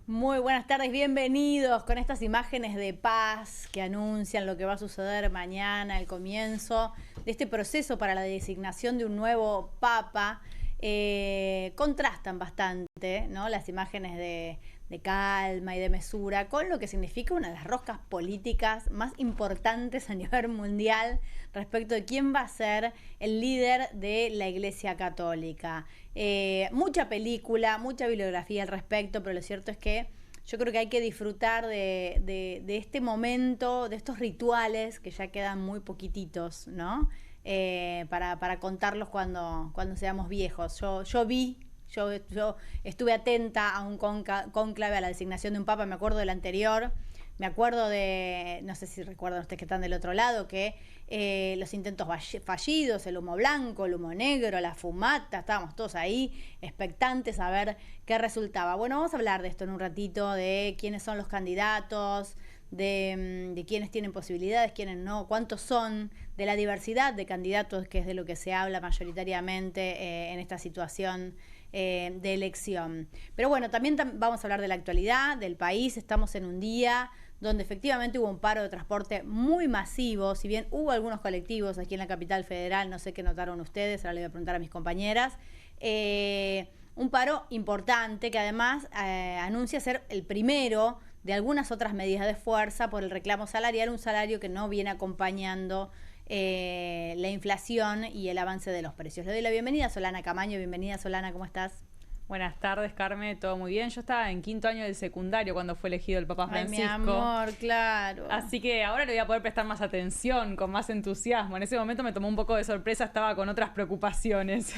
Muy buenas tardes, bienvenidos con estas imágenes de paz que anuncian lo que va a suceder mañana, el comienzo de este proceso para la designación de un nuevo papa. Contrastan bastante, ¿no?, las imágenes de calma y de mesura con lo que significa una de las roscas políticas más importantes a nivel mundial respecto de quién va a ser el líder de la Iglesia Católica. Mucha película, mucha bibliografía al respecto, pero lo cierto es que yo creo que hay que disfrutar de este momento, de estos rituales que ya quedan muy poquititos, ¿no? Para contarlos cuando seamos viejos. Yo estuve atenta a un cónclave, a la designación de un papa, me acuerdo del anterior, me acuerdo de, no sé si recuerdan ustedes que están del otro lado, que los intentos fallidos, el humo blanco, el humo negro, la fumata, estábamos todos ahí expectantes a ver qué resultaba. Bueno, vamos a hablar de esto en un ratito, de quiénes son los candidatos, de quiénes tienen posibilidades, quiénes no, cuántos son, de la diversidad de candidatos, que es de lo que se habla mayoritariamente en esta situación de elección. Pero bueno, también vamos a hablar de la actualidad, del país. Estamos en un día donde efectivamente hubo un paro de transporte muy masivo, si bien hubo algunos colectivos aquí en la capital federal, no sé qué notaron ustedes, ahora le voy a preguntar a mis compañeras, un paro importante que además anuncia ser el primero de algunas otras medidas de fuerza por el reclamo salarial, un salario que no viene acompañando la inflación y el avance de los precios. Le doy la bienvenida a Solana Camaño. Bienvenida, Solana, ¿cómo estás? Buenas tardes, Carmen, todo muy bien. Yo estaba en quinto año del secundario cuando fue elegido el Papa Francisco. Ay, mi amor, claro. Así que ahora le voy a poder prestar más atención, con más entusiasmo. En ese momento me tomó un poco de sorpresa, estaba con otras preocupaciones.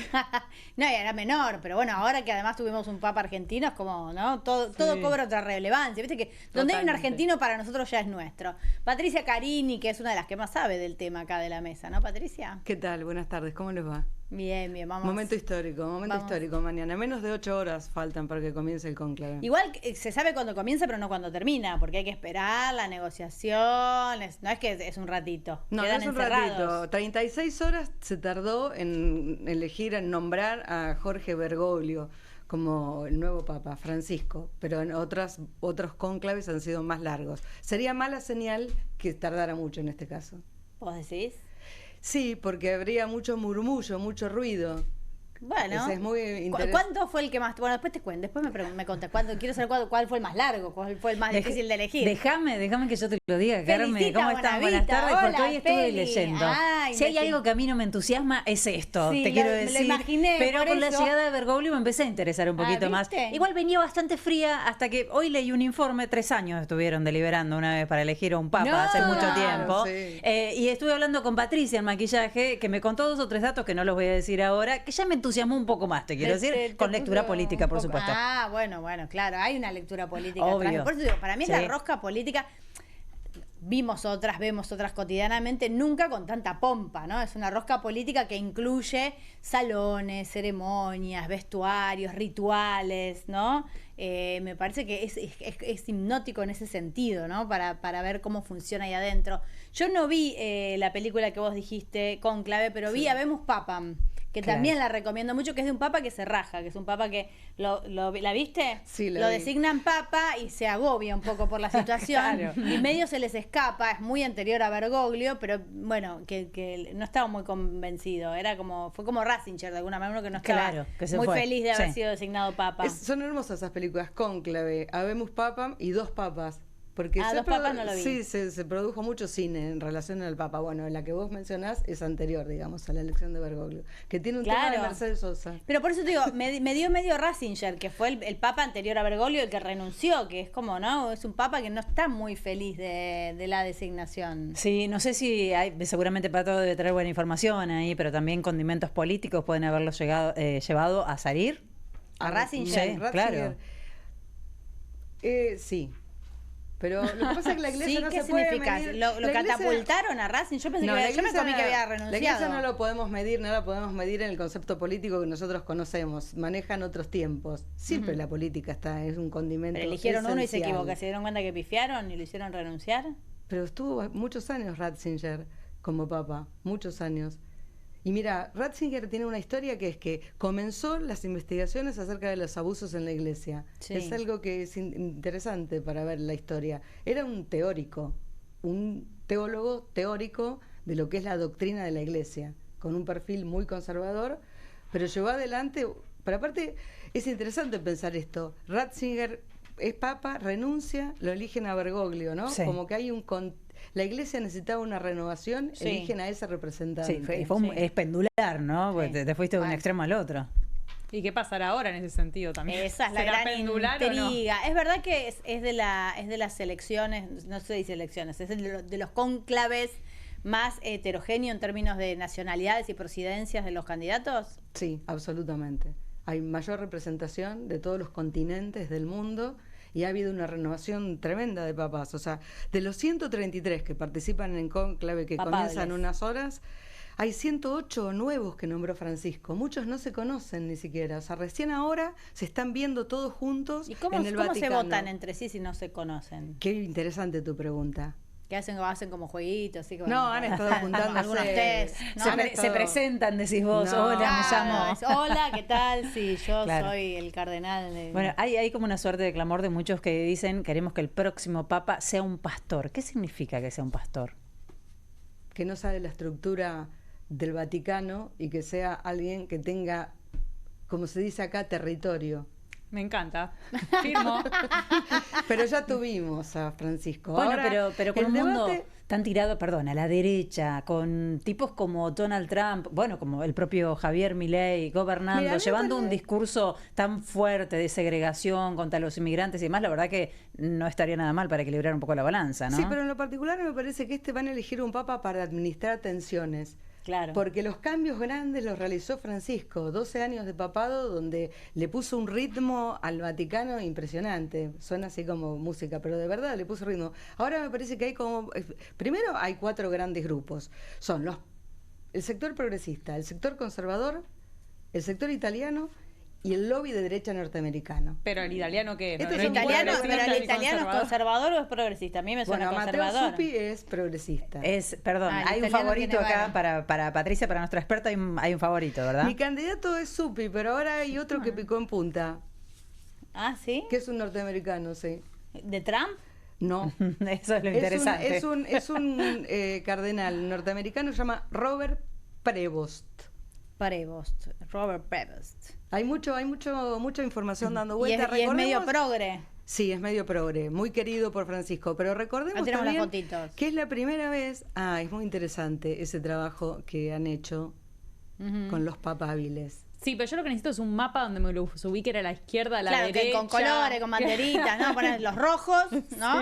No, y era menor, pero bueno, ahora que además tuvimos un papa argentino, es como, ¿no? Todo cobra otra relevancia. Viste que donde hay un argentino para nosotros ya es nuestro. Patricia Carini, que es una de las que más sabe del tema acá de la mesa, ¿no, Patricia? ¿Qué tal? Buenas tardes, ¿cómo les va? Bien, vamos. Momento histórico mañana. Menos de 8 horas faltan para que comience el cónclave. Igual se sabe cuándo comienza, pero no cuándo termina, porque hay que esperar la negociación. No es que es un ratito. No, quedan no es un encerrados. ratito. 36 horas se tardó en elegir, en nombrar a Jorge Bergoglio como el nuevo Papa Francisco, pero en otros cónclaves han sido más largos. Sería mala señal que tardara mucho en este caso. ¿Vos decís? Sí, porque habría mucho murmullo, mucho ruido. Bueno, es muy interesante. ¿Cuánto fue el que más? Bueno, después te cuento, después me contás. Quiero saber cuál fue el más largo, cuál fue el más difícil de elegir. Déjame que yo te lo diga, Carmen. ¿Cómo estás? Buenas tardes, hola, porque hoy estuve leyendo. Si hay algo que a mí no me entusiasma, es esto, sí, te quiero decir. Me lo imaginé, pero con eso. La llegada de Bergoglio me empecé a interesar un poquito más. Igual venía bastante fría hasta que hoy leí un informe, 3 años estuvieron deliberando una vez para elegir a un papa hace mucho tiempo. Sí. Y estuve hablando con Patricia en maquillaje, que me contó 2 o 3 datos que no los voy a decir ahora, que ya me entusiasmó un poco más. Te quiero decir, con lectura política, por supuesto. Bueno, claro, hay una lectura política. Obvio. Por eso digo, para mí es la rosca política. Vemos otras cotidianamente, nunca con tanta pompa, ¿no? Es una rosca política que incluye salones, ceremonias, vestuarios, rituales, ¿no? Me parece que es hipnótico en ese sentido, ¿no? Para ver cómo funciona ahí adentro. Yo no vi la película que vos dijiste, Cónclave, pero vi Habemos Papam, que también la recomiendo mucho, que es de un papa que se raja, que es un papa que ¿la viste? Sí, lo designan papa y se agobia un poco por la situación. Claro. Y medio se les escapa, es muy anterior a Bergoglio, pero bueno, que no estaba muy convencido. Fue como Ratzinger de alguna manera, uno que no estaba muy feliz de haber sido designado papa. Son hermosas esas películas, Cónclave, Habemos Papam y Dos Papas. Porque Dos Papas no lo vi. Sí, se produjo mucho cine en relación al Papa. Bueno, la que vos mencionás es anterior, digamos, a la elección de Bergoglio, que tiene un tema de Mercedes Sosa. Pero por eso te digo, me dio medio Ratzinger, que fue el Papa anterior a Bergoglio, el que renunció, que es como, ¿no? Es un Papa que no está muy feliz de la designación. Sí, no sé si seguramente Pato debe traer buena información ahí, pero también condimentos políticos pueden haberlo llevado a salir. ¿A Ratzinger? Sí, claro. Sí. Pero lo que pasa es que la iglesia no ¿qué se puede significa? medir. ¿Lo catapultaron a Ratzinger? Yo pensé yo me comí que había renunciado. La iglesia no lo podemos medir, no la podemos medir en el concepto político que nosotros conocemos. Manejan otros tiempos. Siempre la política es un condimento. Pero eligieron esencial. uno y se equivocó. ¿Se dieron cuenta que pifiaron y lo hicieron renunciar? Pero estuvo muchos años Ratzinger como papa, muchos años. Y mira, Ratzinger tiene una historia que es que comenzó las investigaciones acerca de los abusos en la iglesia. Sí. Es algo que es interesante para ver la historia. Era un teórico, un teólogo teórico de lo que es la doctrina de la iglesia, con un perfil muy conservador, pero llevó adelante. Pero aparte, es interesante pensar esto. Ratzinger es papa, renuncia, lo eligen a Bergoglio, ¿no? Sí. Como que hay la iglesia necesitaba una renovación, Sí. eligen a ese representante. Sí, es pendular, ¿no? Porque te fuiste de un extremo al otro. ¿Y qué pasará ahora en ese sentido también? Esa es la ¿Será gran pendular o no? intriga. Es verdad que es de las elecciones, no se dice elecciones, es de los cónclaves más heterogéneo en términos de nacionalidades y presidencias de los candidatos. Sí, absolutamente. Hay mayor representación de todos los continentes del mundo y ha habido una renovación tremenda de papas. O sea, de los 133 que participan en cónclave que Papables. comienzan unas horas, hay 108 nuevos que nombró Francisco. Muchos no se conocen ni siquiera. O sea, recién ahora se están viendo todos juntos ¿Y cómo en el se Vaticano. votan entre sí si no se conocen? Qué interesante tu pregunta. Que hacen como jueguitos, así como No, han estado juntándose. algunos test, ¿no? Se presentan, decís vos, No. hola, me Claro, llamo. es, hola, ¿qué tal? Sí, yo Claro. soy el cardenal de... Bueno, hay como una suerte de clamor de muchos que dicen queremos que el próximo papa sea un pastor. ¿Qué significa que sea un pastor? Que no sabe la estructura del Vaticano y que sea alguien que tenga, como se dice acá, territorio. Me encanta. Firmo. Pero ya tuvimos a Francisco. Bueno, Ahora, pero con el un mundo debate- tan tirado, perdón, a la derecha, con tipos como Donald Trump, bueno, como el propio Javier Milei gobernando, Mira, a mí me llevando un parece- discurso tan fuerte de segregación contra los inmigrantes y demás, la verdad que no estaría nada mal para equilibrar un poco la balanza, ¿no? Sí, pero en lo particular me parece que van a elegir un papa para administrar tensiones. Claro. Porque los cambios grandes los realizó Francisco, 12 años de papado donde le puso un ritmo al Vaticano impresionante. Suena así como música, pero de verdad le puso ritmo. Ahora me parece que hay primero hay 4 grandes grupos. Son el sector progresista, el sector conservador, el sector italiano y el lobby de derecha norteamericano. Pero el italiano, ¿qué es? Estos ¿No son es Italiano, cuatro pero progresista el y italiano es conservador? conservador o es progresista. A mí me suena Bueno, Matteo conservador. Suppi es progresista. Perdón, Ah, el hay un italiano favorito tiene acá varios. para Patricia, para nuestra experta, hay un favorito, ¿verdad? Mi candidato es Suppi, pero ahora hay otro que picó en punta, Ah, ¿sí? que es un norteamericano, sí. ¿De Trump? No. Eso es lo interesante. Es un cardenal norteamericano, se llama Robert Prevost. Prevost, Robert Prevost. Hay mucha información dando Y vuelta. es medio Recordemos- progre. Sí, es medio progre, muy querido por Francisco, pero recordemos Ahí tenemos las también fotitos. que es la primera vez, es muy interesante ese trabajo que han hecho con los papables. Sí, pero yo lo que necesito es un mapa donde me lo ubique a la izquierda, a la Claro, que derecha. con colores, con banderitas, ¿no? Poner los rojos, ¿no?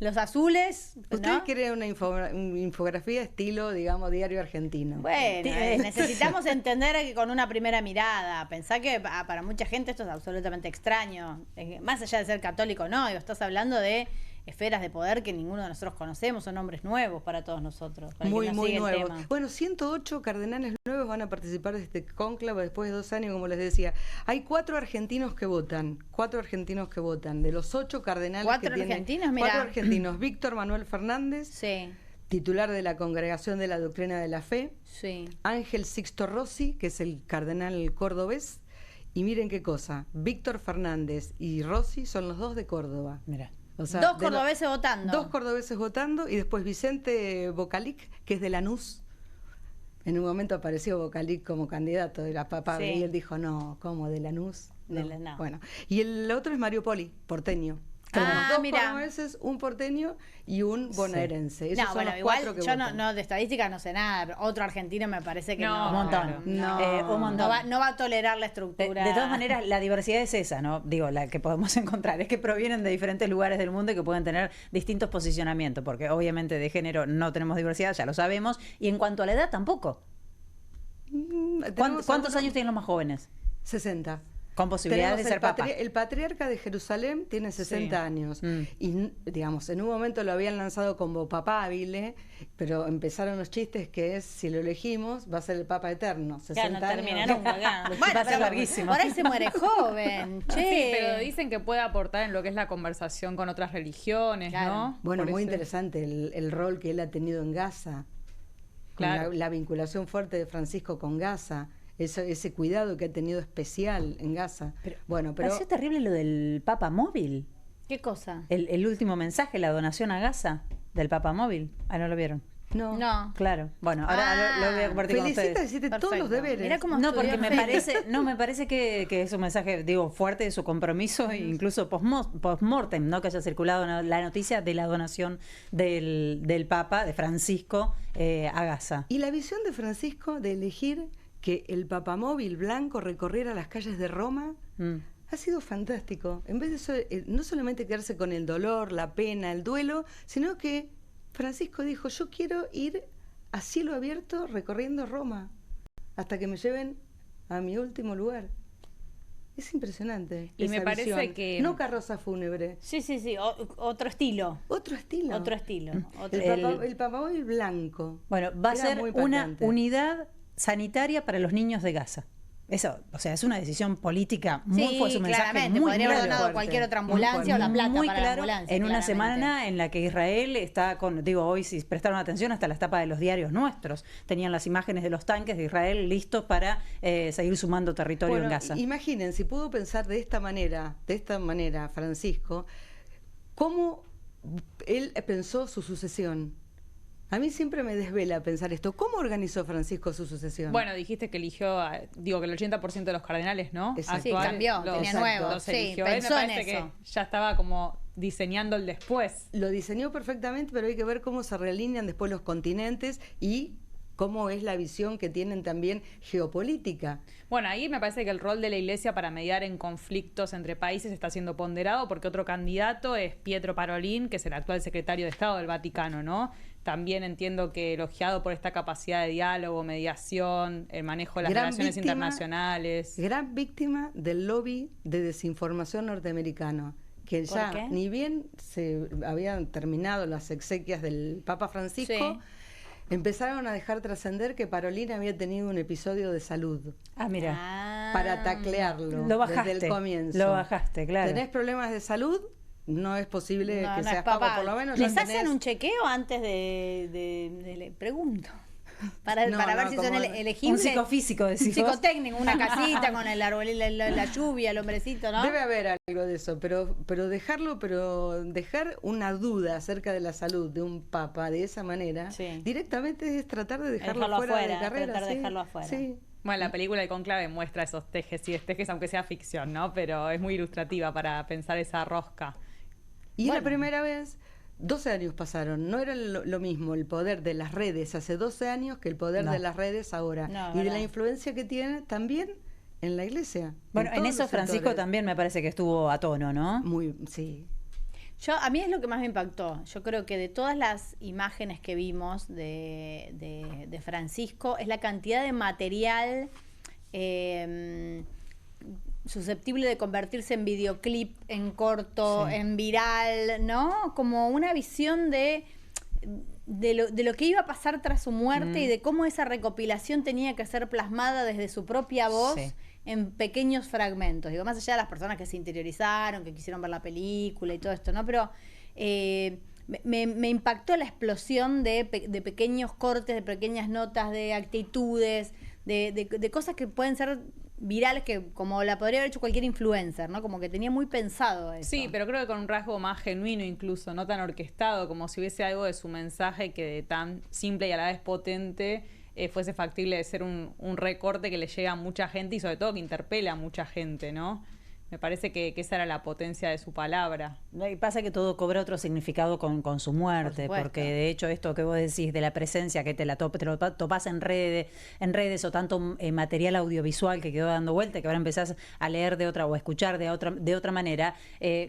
Los azules, Ustedes ¿no? quieren una infografía estilo, digamos, diario argentino. Bueno, necesitamos entender que con una primera mirada. Pensá que para mucha gente esto es absolutamente extraño. Más allá de ser católico, no. Estás hablando de esferas de poder que ninguno de nosotros conocemos, son nombres nuevos para todos nosotros. Para el que Muy, no muy sigue el nuevo. tema. Bueno, 108 cardenales nuevos van a participar de este cónclave después de 2 años, como les decía. Hay 4 argentinos que votan. De los 8 cardenales ¿Cuatro que tienen. argentinos? Mirá. 4 argentinos. Víctor Manuel Fernández, Sí, titular de la Congregación de la Doctrina de la Fe. sí. Ángel Sixto Rossi, que es el cardenal cordobés. Y miren qué cosa. Víctor Fernández y Rossi son los 2 de Córdoba. Mira. O sea, Dos de lo- cordobeses votando. 2 cordobeses votando y después Vicente Bocalic, que es de Lanús. En un momento apareció Bocalic como candidato de la papa Sí. y él dijo, no, ¿cómo? ¿De Lanús? No. Bueno, y el otro es Mario Poli, porteño. Ah, Tenemos 2 mirá. cordobeses, un porteño y un bonaerense. Esos No, son bueno, los igual 4 que yo votan. no de estadística no sé nada, pero otro argentino me parece que no. No, Un montón. claro. No. Un montón. No va a tolerar la De estructura. todas maneras, la diversidad es esa, ¿no? Digo, la que podemos encontrar. Es que provienen de diferentes lugares del mundo y que pueden tener distintos posicionamientos, porque obviamente de género no tenemos diversidad, ya lo sabemos, y en cuanto a la edad tampoco. Tenemos ¿Cuántos a años tienen los más jóvenes? 60. Con posibilidades de Tenemos ser papa. el patriarca de Jerusalén tiene 60 Sí. años. Mm. Y, digamos, en un momento lo habían lanzado como papábile, pero empezaron los chistes que es, si lo elegimos, va a ser el papa eterno. 60 Claro, no termina años. nunca, claro. Va a ser pero larguísimo. Por ahí se muere joven, che. Sí, pero dicen que puede aportar en lo que es la conversación con otras religiones, Claro. ¿no? Bueno, Por muy eso- interesante el rol que él ha tenido en Gaza. Claro. La vinculación fuerte de Francisco con Gaza, ese cuidado que ha tenido especial en Gaza. Pero pareció terrible lo del Papa Móvil. ¿Qué cosa? El último mensaje, la donación a Gaza del Papa Móvil. Ah, ¿no lo vieron? No. Claro. Bueno, ahora lo voy a compartir con ustedes. Hiciste todos los deberes. Mirá cómo No, porque estudió me parece que es un mensaje, digo, fuerte de su compromiso, incluso post-mortem, ¿no? Que haya circulado la noticia de la donación del Papa, de Francisco, a Gaza. Y la visión de Francisco de elegir que el papamóvil blanco recorriera las calles de Roma ha sido fantástico. En vez de eso, no solamente quedarse con el dolor, la pena, el duelo, sino que Francisco dijo, yo quiero ir a cielo abierto recorriendo Roma hasta que me lleven a mi último lugar. Es impresionante. Y me parece visión. que... No carroza fúnebre. Sí, otro estilo. Otro estilo. Otro estilo. El papamóvil blanco. Bueno, va a Era ser muy una patente. unidad sanitaria para los niños de Gaza. Eso, o sea, es una decisión política muy fuerte, un mensaje claramente, muy podría haber claro. donado cualquier otra ambulancia o la plata muy para la claro, ambulancia. en una claramente. semana en la que Israel está con, digo, hoy si prestaron atención hasta las tapas de los diarios nuestros, tenían las imágenes de los tanques de Israel listos para seguir sumando territorio en Gaza. Imaginen, si pudo pensar de esta manera, Francisco, cómo él pensó su sucesión. A mí siempre me desvela pensar esto. ¿Cómo organizó Francisco su sucesión? Bueno, dijiste que eligió, digo, que el 80% de los cardenales, ¿no? Exacto. Sí, cambió, tenía nuevos. Los Sí, eligió. Él me pensó en parece eso. que ya estaba como diseñando el después. Lo diseñó perfectamente, pero hay que ver cómo se realinean después los continentes y cómo es la visión que tienen también geopolítica. Bueno, ahí me parece que el rol de la Iglesia para mediar en conflictos entre países está siendo ponderado porque otro candidato es Pietro Parolin, que es el actual secretario de Estado del Vaticano, ¿no? También entiendo que elogiado por esta capacidad de diálogo, mediación, el manejo de las relaciones internacionales. Gran víctima del lobby de desinformación norteamericano, que ¿Por ya qué? ni bien se habían terminado las exequias del Papa Francisco, Sí. empezaron a dejar trascender que Parolin había tenido un episodio de salud Ah, mira, para taclearlo lo bajaste, desde el comienzo. lo bajaste, claro. ¿Tenés problemas de salud? No es posible No, que no seas es papa, papá. por lo menos ¿Les ya hacen tenés- un chequeo antes le pregunto? Para No, ver no, si son como- elegibles. Un psicofísico, decís Un vos. psicotécnico, una casita con el árbol, la lluvia, el hombrecito, ¿no? Debe haber algo de eso, pero dejar una duda acerca de la salud de un papa de esa manera, Sí. directamente es tratar de dejarlo, Dejarlo fuera afuera, de carrera. tratar de sí, dejarlo afuera. sí. Bueno, la película El Conclave muestra esos tejes y destejes, aunque sea ficción, ¿no? Pero es muy ilustrativa para pensar esa rosca. Y Bueno. la primera vez, 12 años pasaron, no era lo mismo el poder de las redes hace 12 años que el poder No. de las redes ahora. No, y de verdad. la influencia que tiene también en la iglesia. Bueno, en todos eso los Francisco sectores. también me parece que estuvo a tono, ¿no? Sí. A mí es lo que más me impactó. Yo creo que de todas las imágenes que vimos de Francisco, es la cantidad de material susceptible de convertirse en videoclip, en corto, Sí. en viral, ¿no? Como una visión de lo que iba a pasar tras su muerte y de cómo esa recopilación tenía que ser plasmada desde su propia voz. Sí. En pequeños fragmentos, digo, más allá de las personas que se interiorizaron, que quisieron ver la película y todo esto, ¿no? Pero me impactó la explosión de pequeños cortes, de pequeñas notas, de actitudes, de cosas que pueden ser virales, que como la podría haber hecho cualquier influencer, ¿no? Como que tenía muy pensado eso. Sí, pero creo que con un rasgo más genuino incluso, no tan orquestado, como si hubiese algo de su mensaje que de tan simple y a la vez potente fuese factible de ser un recorte que le llega a mucha gente y sobre todo que interpela a mucha gente, ¿no? Me parece que esa era la potencia de su palabra. Y pasa que todo cobra otro significado con su muerte, Por supuesto. porque de hecho esto que vos decís de la presencia que te lo topás en redes o tanto material audiovisual que quedó dando vuelta, que ahora empezás a leer de otra o a escuchar de otra manera,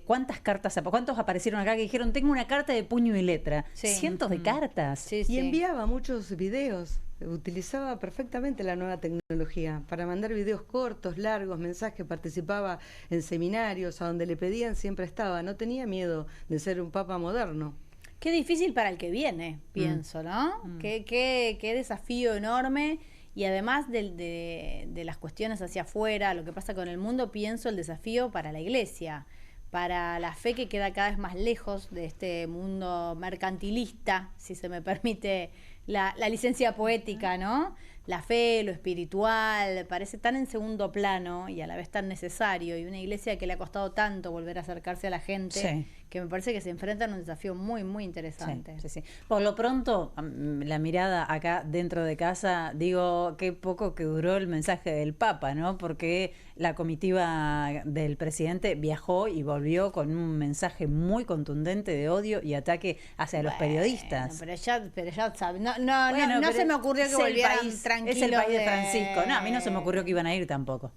¿cuántos aparecieron acá que dijeron tengo una carta de puño y letra? Sí. Cientos de cartas. Sí, Y sí. enviaba muchos videos. Utilizaba perfectamente la nueva tecnología para mandar videos cortos, largos, mensajes. Participaba en seminarios a donde le pedían, siempre estaba. No tenía miedo de ser un papa moderno. Qué difícil para el que viene, pienso, ¿no? Qué desafío enorme. Y además de las cuestiones hacia afuera, lo que pasa con el mundo, pienso el desafío para la iglesia, para la fe que queda cada vez más lejos de este mundo mercantilista, si se me permite la licencia poética, ¿no? La fe, lo espiritual, parece tan en segundo plano y a la vez tan necesario. Y una iglesia que le ha costado tanto volver a acercarse a la gente, que me parece que se enfrentan a un desafío muy, muy interesante. Sí. Por lo pronto, la mirada acá dentro de casa, digo, qué poco que duró el mensaje del Papa, ¿no? Porque la comitiva del presidente viajó y volvió con un mensaje muy contundente de odio y ataque hacia los periodistas. Pero ya sabes, no se me ocurrió que volvieran tranquilos. Es el país de Francisco. No, a mí no se me ocurrió que iban a ir tampoco.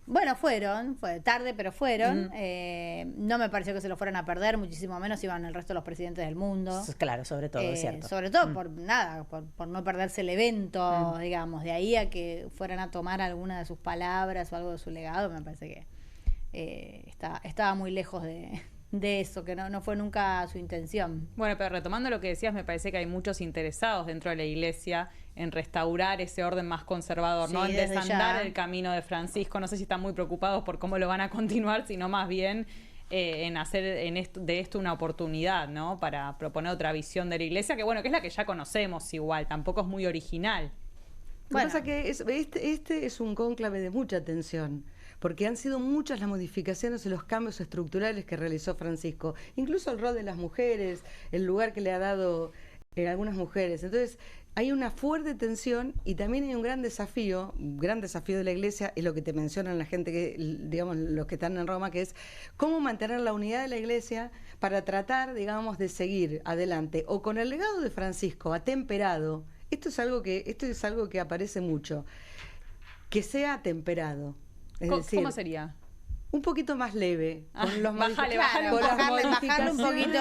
Bueno, fue tarde, pero fueron. No me pareció que se lo fueran a perder, muchísimo menos iban el resto de los presidentes del mundo. Claro, sobre todo, es cierto. Sobre todo por no perderse el evento, digamos. De ahí a que fueran a tomar alguna de sus palabras o algo de su legado, me parece que estaba muy lejos de eso, que no fue nunca su intención. Bueno, pero retomando lo que decías, me parece que hay muchos interesados dentro de la iglesia en restaurar ese orden más conservador, ¿no? En desandar el camino de Francisco. No sé si están muy preocupados por cómo lo van a continuar, sino más bien en hacer de esto una oportunidad, ¿no? Para proponer otra visión de la iglesia, que bueno, que es la que ya conocemos igual, tampoco es muy original. Lo que pasa es que este es un cónclave de mucha tensión, porque han sido muchas las modificaciones y los cambios estructurales que realizó Francisco, incluso el rol de las mujeres, el lugar que le ha dado a algunas mujeres. Entonces, hay una fuerte tensión y también hay un gran desafío de la iglesia, es lo que te mencionan la gente, digamos, los que están en Roma, que es cómo mantener la unidad de la iglesia para tratar, digamos, de seguir adelante, o con el legado de Francisco, atemperado. Esto es algo que aparece mucho, que sea atemperado. Es decir, ¿cómo sería? Un poquito más leve. Bájale un poquito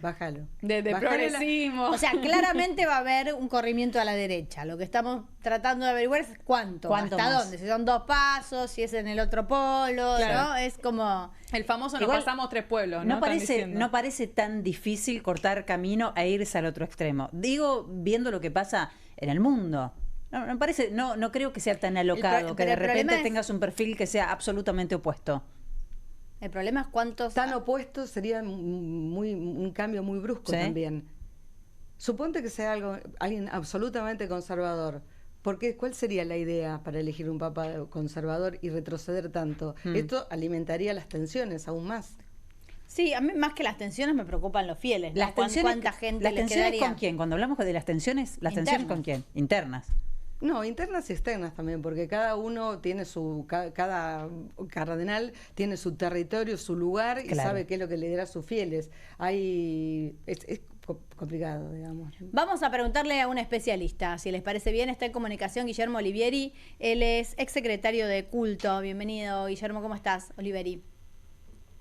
bájalo. De progresismo. O sea, claramente va a haber un corrimiento a la derecha. Lo que estamos tratando de averiguar es cuánto hasta más. Dónde. Si son 2 pasos, si es en el otro polo, claro. ¿No? Es como... El famoso igual, nos pasamos 3 pueblos, ¿no? No parece tan difícil cortar camino e irse al otro extremo. Digo, viendo lo que pasa en el mundo. No creo que sea tan alocado que de repente tengas un perfil que sea absolutamente opuesto. El problema es cuántos... Tan opuestos sería un cambio muy brusco también. Suponte que sea alguien absolutamente conservador. ¿Cuál sería la idea para elegir un papa conservador y retroceder tanto? Esto alimentaría las tensiones aún más. Sí, a mí más que las tensiones me preocupan los fieles. ¿Cuánta gente les quedaría? ¿Con quién? Cuando hablamos de las tensiones ¿con quién? Internas. No, internas y externas también, porque cada uno tiene cada cardenal tiene su territorio, su lugar, y sabe qué es lo que le dará a sus fieles. Es complicado, digamos. Vamos a preguntarle a un especialista, si les parece bien. Está en comunicación Guillermo Oliveri, él es exsecretario de Culto. Bienvenido, Guillermo, ¿cómo estás, Oliveri?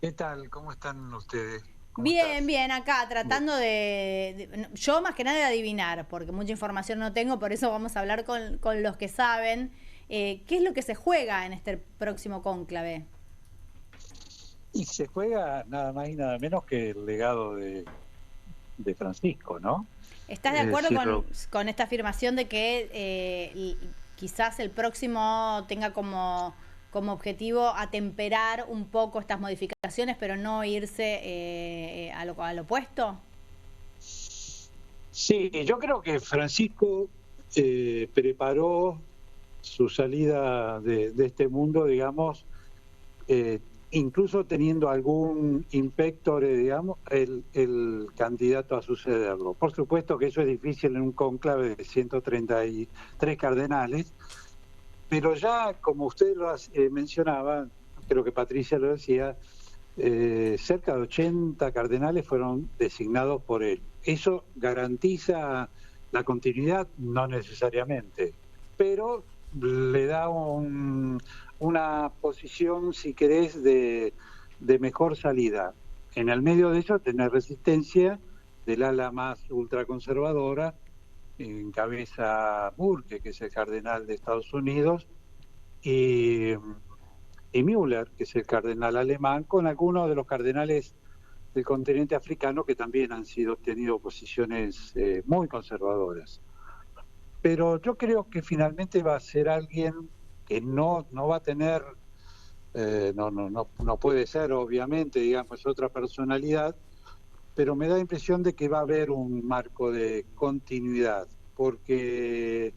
¿Qué tal? ¿Cómo están ustedes? Bien, acá tratando yo más que nada de adivinar, porque mucha información no tengo, por eso vamos a hablar con los que saben. ¿Qué es lo que se juega en este próximo cónclave? Y se juega nada más y nada menos que el legado de Francisco, ¿no? ¿Estás de acuerdo con esta afirmación de que quizás el próximo tenga como objetivo atemperar un poco estas modificaciones, pero no irse al opuesto? Sí, yo creo que Francisco preparó su salida de este mundo, digamos, incluso teniendo algún impectore, digamos, el candidato a sucederlo. Por supuesto que eso es difícil en un cónclave de 133 cardenales, pero ya, como usted lo mencionaba, creo que Patricia lo decía, cerca de 80 cardenales fueron designados por él. ¿Eso garantiza la continuidad? No necesariamente, pero le da una posición, si querés, de mejor salida. En el medio de eso, tener resistencia del ala más ultraconservadora, encabeza Burke, que es el cardenal de Estados Unidos, y Müller, que es el cardenal alemán, con algunos de los cardenales del continente africano que también han tenido posiciones muy conservadoras. Pero yo creo que finalmente va a ser alguien que no va a tener, no puede ser obviamente, digamos, otra personalidad, pero me da la impresión de que va a haber un marco de continuidad, porque,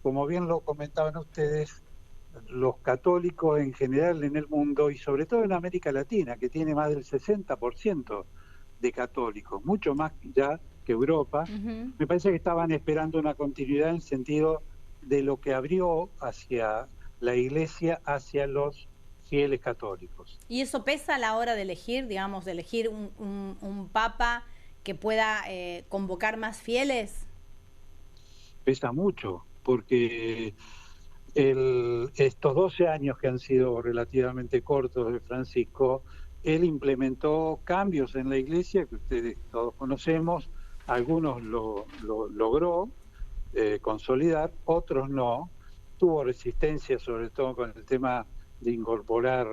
como bien lo comentaban ustedes, los católicos en general en el mundo, y sobre todo en América Latina, que tiene más del 60% de católicos, mucho más ya que Europa, me parece que estaban esperando una continuidad en el sentido de lo que abrió hacia la Iglesia, hacia los fieles católicos. ¿Y eso pesa a la hora de elegir, digamos, de elegir un papa que pueda convocar más fieles? Pesa mucho, porque estos 12 años que han sido relativamente cortos de Francisco, él implementó cambios en la Iglesia que ustedes todos conocemos, algunos lo logró consolidar, otros no, tuvo resistencia sobre todo con el tema de incorporar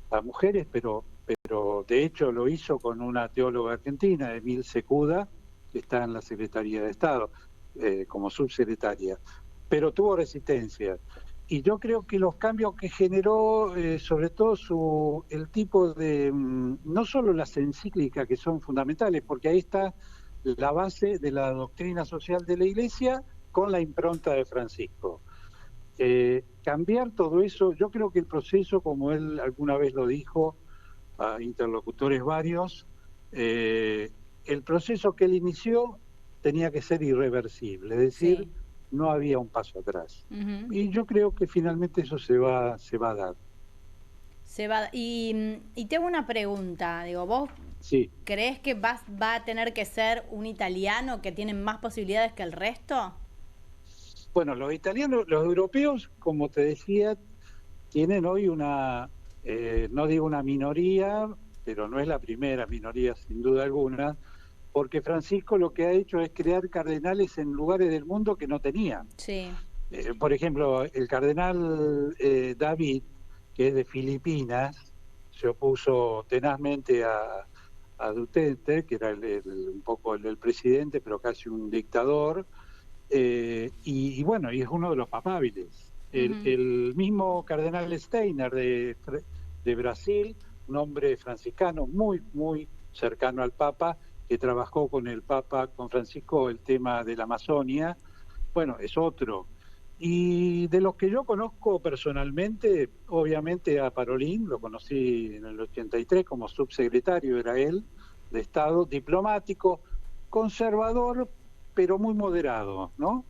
a mujeres, pero de hecho lo hizo con una teóloga argentina, Emil Secuda, que está en la Secretaría de Estado como subsecretaria, pero tuvo resistencia. Y yo creo que los cambios que generó, sobre todo el tipo de, no solo las encíclicas que son fundamentales, porque ahí está la base de la doctrina social de la Iglesia con la impronta de Francisco. Cambiar todo eso, yo creo que el proceso, como él alguna vez lo dijo a interlocutores varios, el proceso que él inició tenía que ser irreversible, es decir, sí, no había un paso atrás. Y yo creo que finalmente eso se va a dar. Y te hago una pregunta, digo, ¿vos sí, creés que va a tener que ser un italiano que tiene más posibilidades que el resto? Bueno, los italianos, los europeos, como te decía, tienen hoy una, no digo una minoría, pero no es la primera minoría sin duda alguna, porque Francisco lo que ha hecho es crear cardenales en lugares del mundo que no tenía. Sí. Por ejemplo, el cardenal David, que es de Filipinas, se opuso tenazmente a Duterte, que era un poco el presidente, pero casi un dictador, y bueno, y es uno de los papables. El mismo cardenal Steiner de Brasil, un hombre franciscano muy, muy cercano al Papa, que trabajó con el Papa, con Francisco, el tema de la Amazonia, bueno, es otro. Y de los que yo conozco personalmente, obviamente a Parolin, lo conocí en el 83 como subsecretario, era él, de Estado, diplomático, conservador, pero muy moderado, ¿no?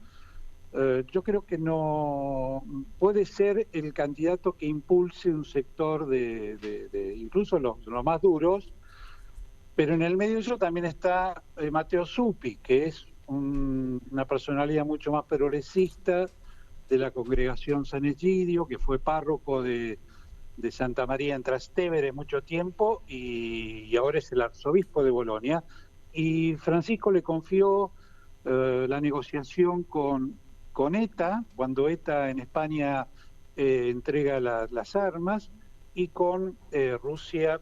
Yo creo que no puede ser el candidato que impulse un sector de incluso los más duros, pero en el medio de eso también está Matteo Zuppi, que es una personalidad mucho más progresista de la congregación San Egidio, que fue párroco de Santa María en Trastevere mucho tiempo y ahora es el arzobispo de Bolonia. Y Francisco le confió la negociación con ETA, cuando ETA en España entrega las armas, y con Rusia,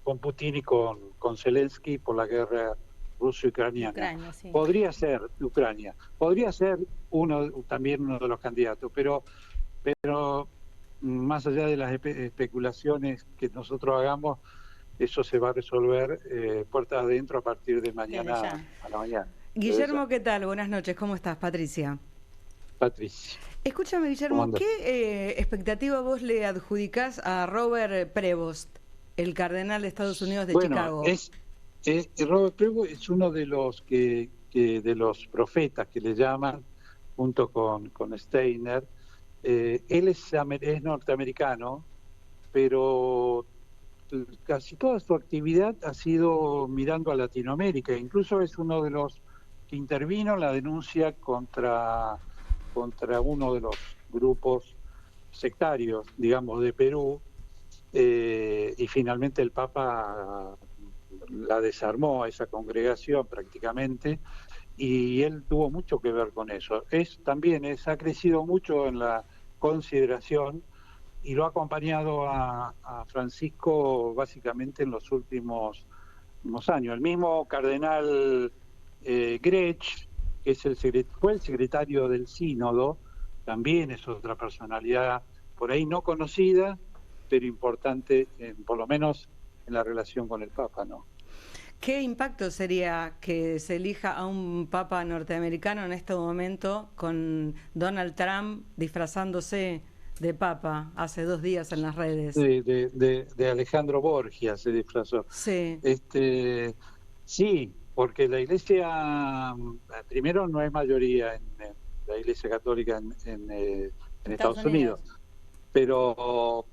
con Putin y con Zelensky por la guerra ruso-ucraniana. Sí. Podría ser Ucrania, podría ser también uno de los candidatos, pero más allá de las especulaciones que nosotros hagamos, eso se va a resolver puertas adentro a partir de mañana a la mañana. Guillermo, ¿qué tal? Buenas noches, ¿cómo estás? Patricia. Patricia. Escúchame, Guillermo, ¿qué expectativa vos le adjudicás a Robert Prevost, el cardenal de Estados Unidos de Chicago? Robert Prevost es uno de los de los profetas que le llaman, junto con Steiner. Él es norteamericano, pero casi toda su actividad ha sido mirando a Latinoamérica. Incluso es uno de los que intervino en la denuncia contra uno de los grupos sectarios, digamos, de Perú, y finalmente el Papa la desarmó a esa congregación prácticamente, y él tuvo mucho que ver con eso. También ha crecido mucho en la consideración y lo ha acompañado a Francisco básicamente en los últimos años. El mismo cardenal Grech, que fue el secretario del sínodo, también es otra personalidad por ahí no conocida, pero importante, por lo menos en la relación con el Papa, ¿no? ¿Qué impacto sería que se elija a un papa norteamericano en este momento con Donald Trump disfrazándose de papa hace 2 días en las redes? De Alejandro Borgia se disfrazó. Sí. Sí, porque la Iglesia, primero no es mayoría en la Iglesia Católica en Estados Unidos, pero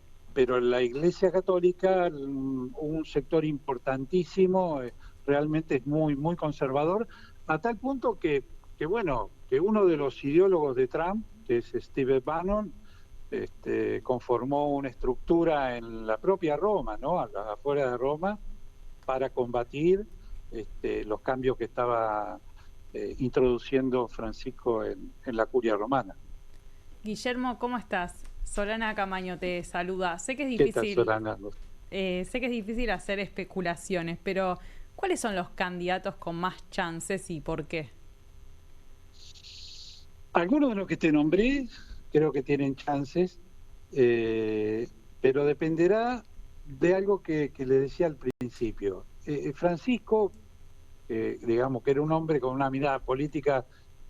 la Iglesia Católica, un sector importantísimo, realmente es muy, muy conservador, a tal punto que uno de los ideólogos de Trump, que es Steve Bannon, conformó una estructura en la propia Roma, ¿no? Afuera de Roma, para combatir los cambios que estaba introduciendo Francisco en la curia romana. Guillermo, ¿cómo estás? Solana Camaño te saluda. Sé que es ¿Qué tal, difícil, Solana? sé que es difícil hacer especulaciones, pero ¿cuáles son los candidatos con más chances y por qué? Algunos de los que te nombré creo que tienen chances, pero dependerá de algo que le decía al principio. Francisco, digamos que era un hombre con una mirada política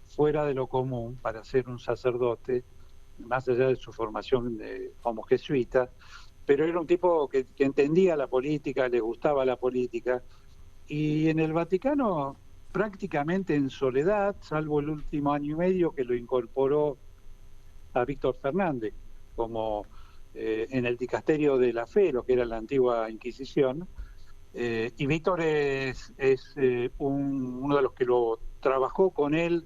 fuera de lo común para ser un sacerdote, más allá de su formación como jesuita, pero era un tipo que entendía la política, le gustaba la política, y en el Vaticano prácticamente en soledad, salvo el último año y medio que lo incorporó a Víctor Fernández como en el dicasterio de la fe, lo que era la antigua Inquisición, y Víctor es uno de los que lo trabajó con él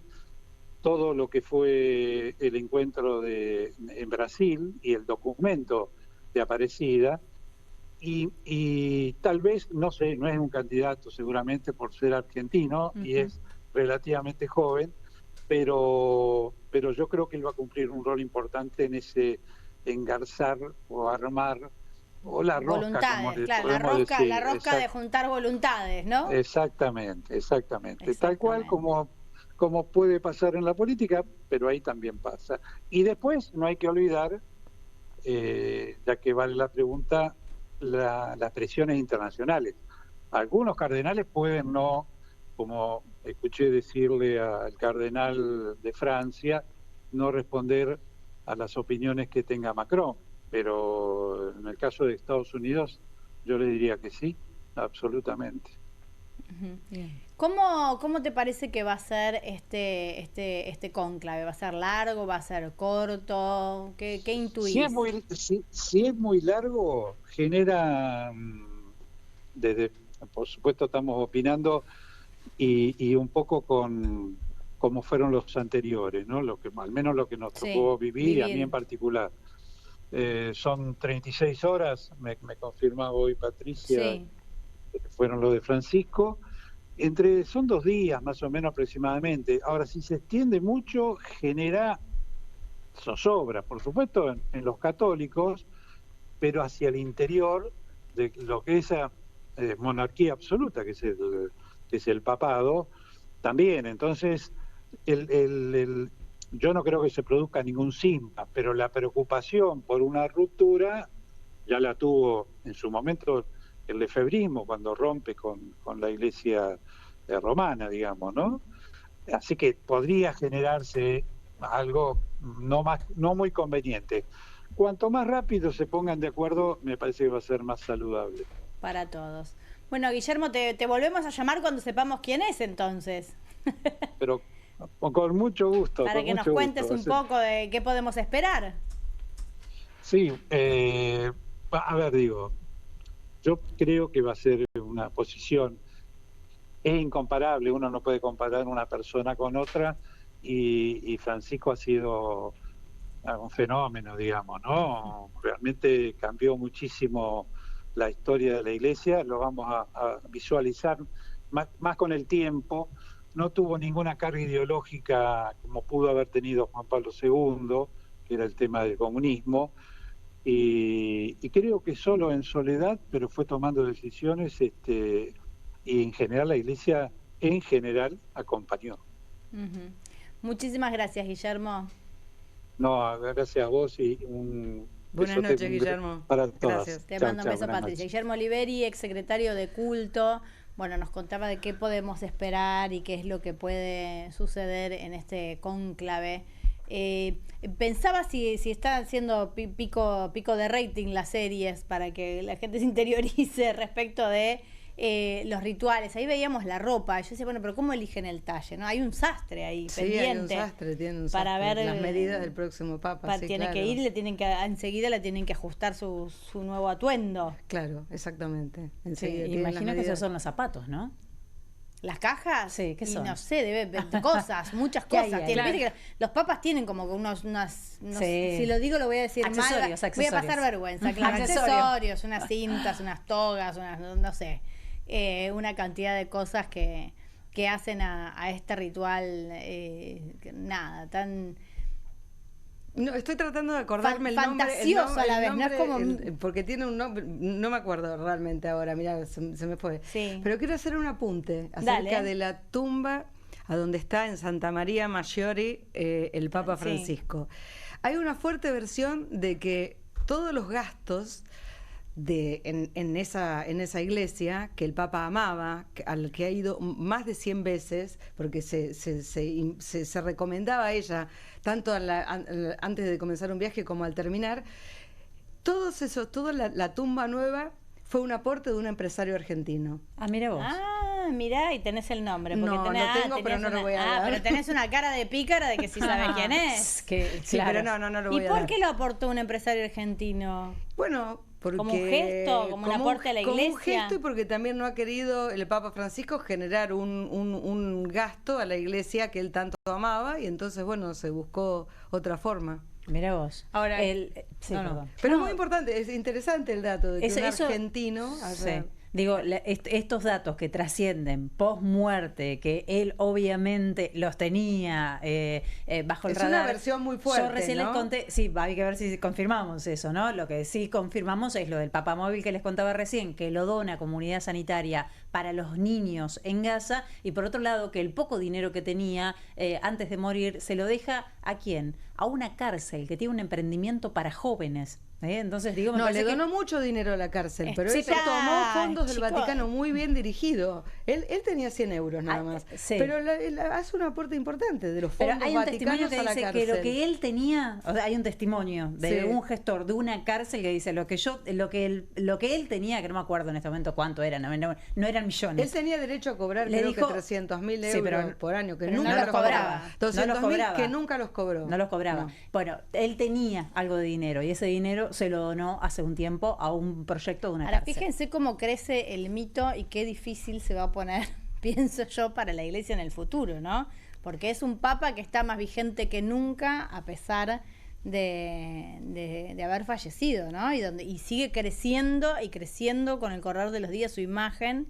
todo lo que fue el encuentro en Brasil y el documento de Aparecida, y tal vez, no sé, no es un candidato seguramente por ser argentino y es relativamente joven, pero yo creo que él va a cumplir un rol importante en ese engarzar o armar o la rosca, voluntades, como claro, decir. la rosca de juntar voluntades, ¿no? Exactamente. Tal cual como puede pasar en la política, pero ahí también pasa. Y después no hay que olvidar, ya que vale la pregunta, las presiones internacionales. Algunos cardenales pueden no, como escuché decirle al cardenal de Francia, no responder a las opiniones que tenga Macron, pero en el caso de Estados Unidos yo le diría que sí, absolutamente. ¿Cómo te parece que va a ser este cónclave? ¿Va a ser largo? ¿Va a ser corto? ¿Qué intuís? Si es muy largo, genera, por supuesto estamos opinando y un poco con cómo fueron los anteriores, ¿no? Al menos lo que nos tocó vivir, y a mí en particular. Son 36 horas, me confirmaba hoy Patricia, fueron los de Francisco. Son 2 días más o menos aproximadamente. Ahora, si se extiende mucho, genera zozobra, por supuesto, en los católicos, pero hacia el interior de lo que es esa monarquía absoluta, que es el papado, también. Entonces, yo no creo que se produzca ningún cisma, pero la preocupación por una ruptura ya la tuvo en su momento el lefebrismo, cuando rompe con la iglesia romana, digamos, ¿no? Así que podría generarse algo no muy conveniente. Cuanto más rápido se pongan de acuerdo, me parece que va a ser más saludable. Para todos. Bueno, Guillermo, te volvemos a llamar cuando sepamos quién es entonces. Pero con mucho gusto. Para que nos cuentes un poco de qué podemos esperar. Sí, a ver, yo creo que va a ser una posición, es incomparable, uno no puede comparar una persona con otra, y Francisco ha sido un fenómeno, digamos, ¿no? Realmente cambió muchísimo la historia de la iglesia, lo vamos a visualizar más con el tiempo. No tuvo ninguna carga ideológica como pudo haber tenido Juan Pablo II, que era el tema del comunismo, y creo que solo en soledad, pero fue tomando decisiones, y en general la iglesia en general acompañó. Muchísimas gracias, Guillermo. No, gracias a vos y un Buenas noches, Guillermo. Para todas. Gracias. Te Chau, mando un chau, beso, buenas Patricia. noches. Guillermo Oliveri, ex secretario de culto. Bueno, nos contaba de qué podemos esperar y qué es lo que puede suceder en este cónclave. Pensaba si está haciendo pico de rating las series para que la gente se interiorice respecto de los rituales. Ahí veíamos la ropa. Yo decía, bueno, pero ¿cómo eligen el talle? ¿No? Hay un sastre ahí pendiente. Hay un sastre, tiene un para sastre. ver Las medidas del próximo papa. Sí, tiene claro. que ir, enseguida le tienen que ajustar su nuevo atuendo. Claro, exactamente. Sí, Enseguida tienen las imagino que medidas. esos son los zapatos, ¿no? ¿Las cajas? Sí, ¿qué y son? no sé, cosas, muchas ¿Qué hay cosas. ahí? Tienen, Claro. viste que los papas tienen como que Sí. si lo digo lo voy a decir Accesorios, mal. Voy a pasar vergüenza, claro. Accesorios, unas cintas, unas togas, no sé. Una cantidad de cosas que hacen a este ritual, nada, tan... No, estoy tratando de acordarme fantasioso a la vez, ¿no? Es como... porque tiene un nombre, no me acuerdo realmente ahora, mirá, se me fue. Sí. Pero quiero hacer un apunte acerca Dale. de la tumba a donde está en Santa María Maggiore el Papa Sí. Francisco. Hay una fuerte versión de que todos los gastos en esa iglesia que el Papa amaba, al que ha ido más de 100 veces, porque se recomendaba a ella, tanto antes de comenzar un viaje como al terminar, toda la tumba nueva fue un aporte de un empresario argentino. Ah, mira vos. Mirá, y tenés el nombre. Porque No, tenés, no tengo, pero no lo voy a dar. pero tenés una cara de pícara de que sí sabes quién es. Sí, pero no lo voy ¿Y a por dar. qué lo aportó un empresario argentino? Bueno, porque ¿Como un gesto? ¿Como un aporte a la Como un iglesia? gesto, y porque también no ha querido el Papa Francisco generar un gasto a la iglesia que él tanto amaba, y entonces, bueno, se buscó otra forma. Mira vos. Ahora, sí, no. perdón. Pero es muy importante, es interesante el dato de que un Eso- argentino... Sí. Digo, estos datos que trascienden post-muerte, que él obviamente los tenía bajo el Es radar. una versión muy fuerte, Yo recién ¿no? les conté, sí, hay que ver si confirmamos eso, ¿no? Lo que sí confirmamos es lo del papamóvil que les contaba recién, que lo dona Comunidad Sanitaria para los niños en Gaza, y por otro lado, que el poco dinero que tenía antes de morir se lo deja ¿a quién? A una cárcel que tiene un emprendimiento para jóvenes. Entonces, digo, me No, parece le que- donó mucho dinero a la cárcel, pero Sí, él pero- tomó fondos del chicos. Vaticano muy bien dirigido. Él tenía 100 euros nada más. Sí. Pero él hace un aporte importante de los Pero fondos hay un testimonio vaticanos que a la dice cárcel. que lo que él tenía, o sea, hay un testimonio de Sí. un gestor de una cárcel que dice lo que él tenía, que no me acuerdo en este momento cuánto era, no eran millones. Él tenía derecho a cobrar, Le creo dijo- que 300.000 Sí, euros pero- por año, que pero nunca no los los cobraba. cobraba. 200.000 que nunca los cobró. No los cobraba. No. Bueno, él tenía algo de dinero y ese dinero se lo donó hace un tiempo a un proyecto de una Ahora, cárcel. fíjense cómo crece el mito y qué difícil se va a poner, pienso yo, para la iglesia en el futuro, ¿no? Porque es un papa que está más vigente que nunca, a pesar de haber fallecido, ¿no? Y sigue creciendo y creciendo con el correr de los días su imagen.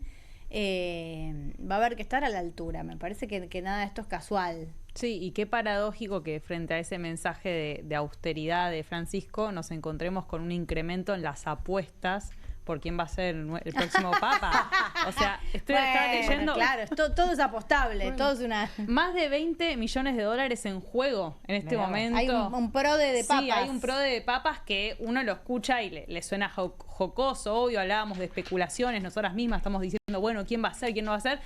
Va a haber que estar a la altura. Me parece que nada de esto es casual. Sí, y qué paradójico que frente a ese mensaje de austeridad de Francisco nos encontremos con un incremento en las apuestas por quién va a ser el próximo papa. O sea, estaba leyendo Claro, todo es apostable, todo es una... más de 20 millones de dólares en juego en este Mirá, momento. Hay un pro de papas. Sí, hay un pro de papas que uno lo escucha y le suena jocoso, obvio, hablábamos de especulaciones, nosotras mismas estamos diciendo, bueno, ¿quién va a ser? ¿Quién no va a ser?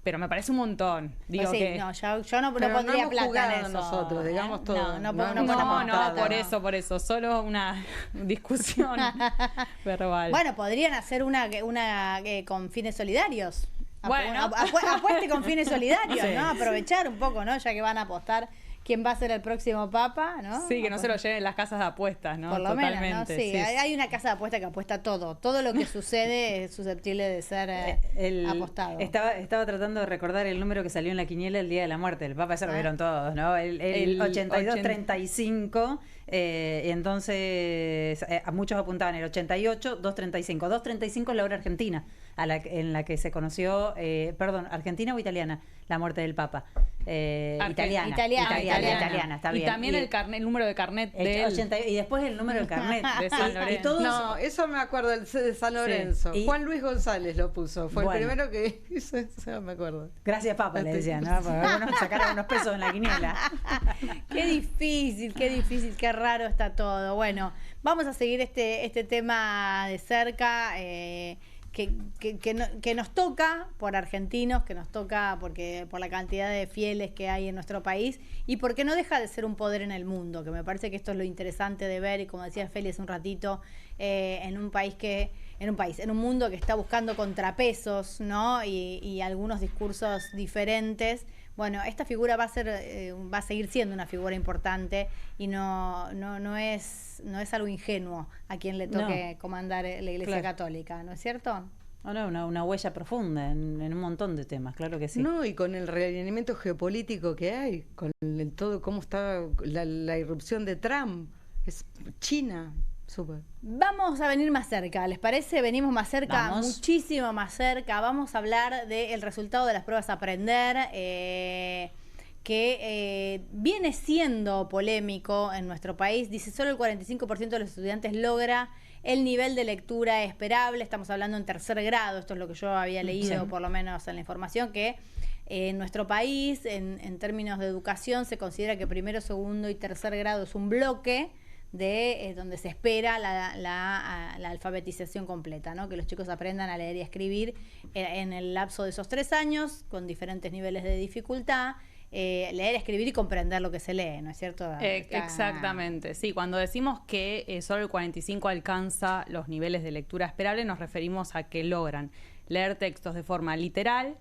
Pero me parece un montón. Digo Pues sí, que... no, yo no Pero no pondría hemos plata jugado en eso. nosotros, digamos todo. No, No, ponemos No, plata. por eso, solo una discusión verbal. Bueno, podrían hacer una con fines solidarios. Bueno. Apueste con fines solidarios, ¿no? Aprovechar un poco, ¿no? Ya que van a apostar quién va a ser el próximo papa, ¿no? Sí, que no se lo lleven las casas de apuestas, ¿no? Por lo menos, ¿no? Totalmente, Sí, hay una casa de apuesta que apuesta todo. Todo lo que sucede es susceptible de ser apostado. Estaba tratando de recordar el número que salió en la quiniela el día de la muerte. El Papa, eso lo vieron todos, ¿no? El 82-35. Y entonces a muchos apuntaban el 88, 235. 235 es la hora argentina. en la que se conoció, Argentina o italiana, la muerte del Papa. Italiana, está bien. Y también el número de carnet de él. Y después el número del carnet de San Lorenzo. No, eso me acuerdo de San Lorenzo. Sí. Juan Luis González lo puso. Fue el primero que hizo eso, me acuerdo. Gracias, Papa, le decían, ¿no? Para sacar unos pesos en la quiniela. Qué difícil, qué raro está todo. Bueno, vamos a seguir este tema de cerca. Que nos toca por argentinos, que nos toca por la cantidad de fieles que hay en nuestro país y porque no deja de ser un poder en el mundo, que me parece que esto es lo interesante de ver, y como decía Feli hace un ratito, en un mundo que está buscando contrapesos, ¿no? Y algunos discursos diferentes. Bueno, esta figura va a seguir siendo una figura importante y no es algo ingenuo a quien le toque comandar la Iglesia Católica, ¿no es cierto? Una huella profunda en un montón de temas, claro que sí. No, y con el realineamiento geopolítico que hay, con todo cómo está la irrupción de Trump, es China. Súper. Vamos a venir más cerca, ¿les parece? Venimos más cerca, muchísimo más cerca. Vamos a hablar del resultado de las pruebas Aprender, que viene siendo polémico en nuestro país. Dice, solo el 45% de los estudiantes logra el nivel de lectura esperable. Estamos hablando en tercer grado, esto es lo que yo había leído, por lo menos en la información, que en nuestro país, en términos de educación, se considera que primero, segundo y tercer grado es un bloque de donde se espera la alfabetización completa, ¿no? Que los chicos aprendan a leer y a escribir en el lapso de esos 3 años, con diferentes niveles de dificultad, leer, escribir y comprender lo que se lee, ¿no es cierto? Exactamente, sí, cuando decimos que solo el 45% alcanza los niveles de lectura esperable, nos referimos a que logran leer textos de forma literal,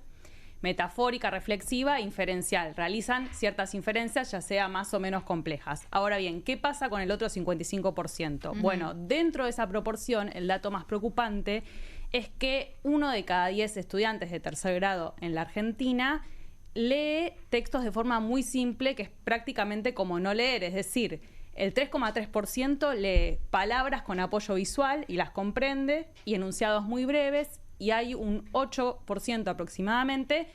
metafórica, reflexiva e inferencial. Realizan ciertas inferencias, ya sea más o menos complejas. Ahora bien, ¿qué pasa con el otro 55%? Bueno, dentro de esa proporción, el dato más preocupante es que 1 de cada 10 estudiantes de tercer grado en la Argentina lee textos de forma muy simple, que es prácticamente como no leer, es decir, el 3,3% lee palabras con apoyo visual y las comprende, y enunciados muy breves, y hay un 8% aproximadamente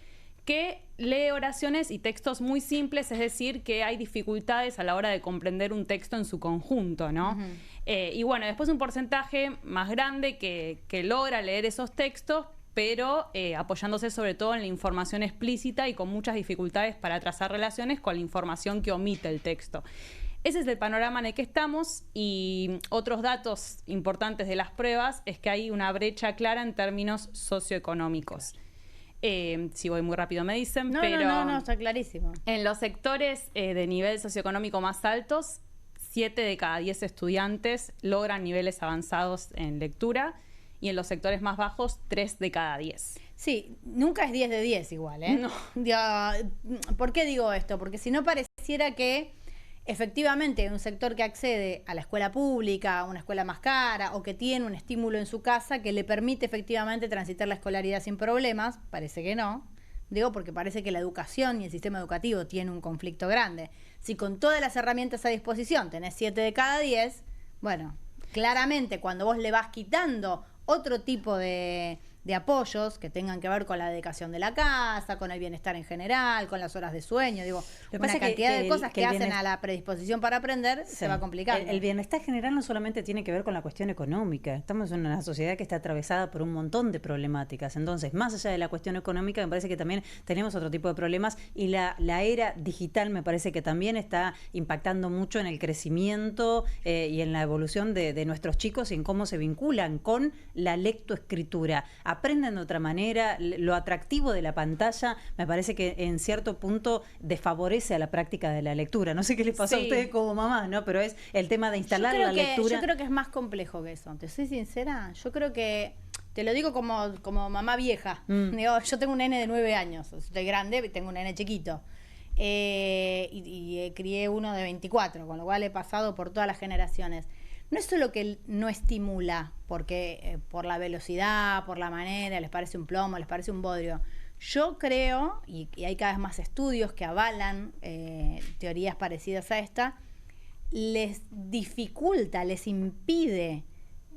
que lee oraciones y textos muy simples, es decir, que hay dificultades a la hora de comprender un texto en su conjunto, ¿no? Y bueno, después un porcentaje más grande que logra leer esos textos, pero apoyándose sobre todo en la información explícita y con muchas dificultades para trazar relaciones con la información que omite el texto. Ese es el panorama en el que estamos, y otros datos importantes de las pruebas es que hay una brecha clara en términos socioeconómicos. Si voy muy rápido me dicen, No, está clarísimo. En los sectores de nivel socioeconómico más altos, 7 de cada 10 estudiantes logran niveles avanzados en lectura, y en los sectores más bajos, 3 de cada 10. Sí, nunca es 10 de 10 igual, ¿eh? No. ¿Por qué digo esto? Porque si no pareciera que efectivamente un sector que accede a la escuela pública, a una escuela más cara, o que tiene un estímulo en su casa que le permite efectivamente transitar la escolaridad sin problemas, parece que no. Digo, porque parece que la educación y el sistema educativo tiene un conflicto grande. Si con todas las herramientas a disposición tenés 7 de cada 10, bueno, claramente cuando vos le vas quitando otro tipo de apoyos que tengan que ver con la dedicación de la casa, con el bienestar en general, con las horas de sueño, digo, una cantidad de cosas que hacen a la predisposición para aprender, se va a complicar. El bienestar general no solamente tiene que ver con la cuestión económica, estamos en una sociedad que está atravesada por un montón de problemáticas, entonces, más allá de la cuestión económica, me parece que también tenemos otro tipo de problemas, y la era digital me parece que también está impactando mucho en el crecimiento y en la evolución de nuestros chicos y en cómo se vinculan con la lectoescritura. Aprenden de otra manera, lo atractivo de la pantalla me parece que en cierto punto desfavorece a la práctica de la lectura. No sé qué les pasa a ustedes como mamás, ¿no? Pero es el tema de instalar la lectura. Yo creo que es más complejo que eso. ¿Te soy sincera? Yo creo que, te lo digo como mamá vieja. Digo, yo tengo un nene de 9 años, estoy grande y tengo un nene chiquito. Y crié uno de 24, con lo cual he pasado por todas las generaciones. No es solo que no estimula, porque por la velocidad, por la manera, les parece un plomo, les parece un bodrio. Yo creo, y hay cada vez más estudios que avalan teorías parecidas a esta, les dificulta, les impide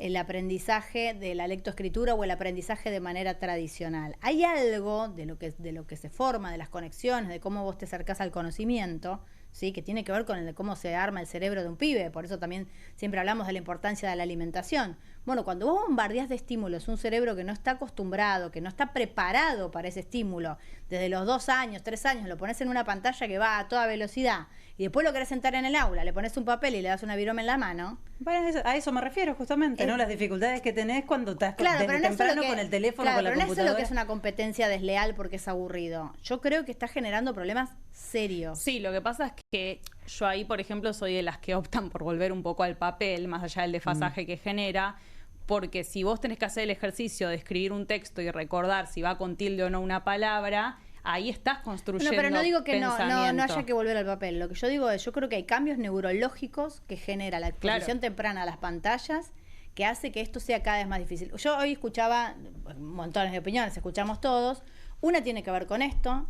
el aprendizaje de la lectoescritura o el aprendizaje de manera tradicional. Hay algo de lo que se forma, de las conexiones, de cómo vos te acercás al conocimiento, ¿sí? Que tiene que ver con cómo se arma el cerebro de un pibe. Por eso también siempre hablamos de la importancia de la alimentación. Bueno, cuando vos bombardeás de estímulos un cerebro que no está acostumbrado, que no está preparado para ese estímulo, desde los 2 años, 3 años, lo pones en una pantalla que va a toda velocidad y después lo querés sentar en el aula, le pones un papel y le das una virome en la mano. Bueno, a eso me refiero justamente, ¿no? Las dificultades que tenés cuando estás temprano con el teléfono, con la computadora. Pero no es lo que es una competencia desleal porque es aburrido. Yo creo que está generando problemas serios. Sí, lo que pasa es que yo ahí, por ejemplo, soy de las que optan por volver un poco al papel, más allá del desfasaje que genera, porque si vos tenés que hacer el ejercicio de escribir un texto y recordar si va con tilde o no una palabra, ahí estás construyendo pero no digo que no pensamiento. haya que volver al papel. Lo que yo digo es, yo creo que hay cambios neurológicos que genera la exposición temprana a las pantallas que hace que esto sea cada vez más difícil. Yo hoy escuchaba montones de opiniones, escuchamos todos. Una tiene que ver con esto,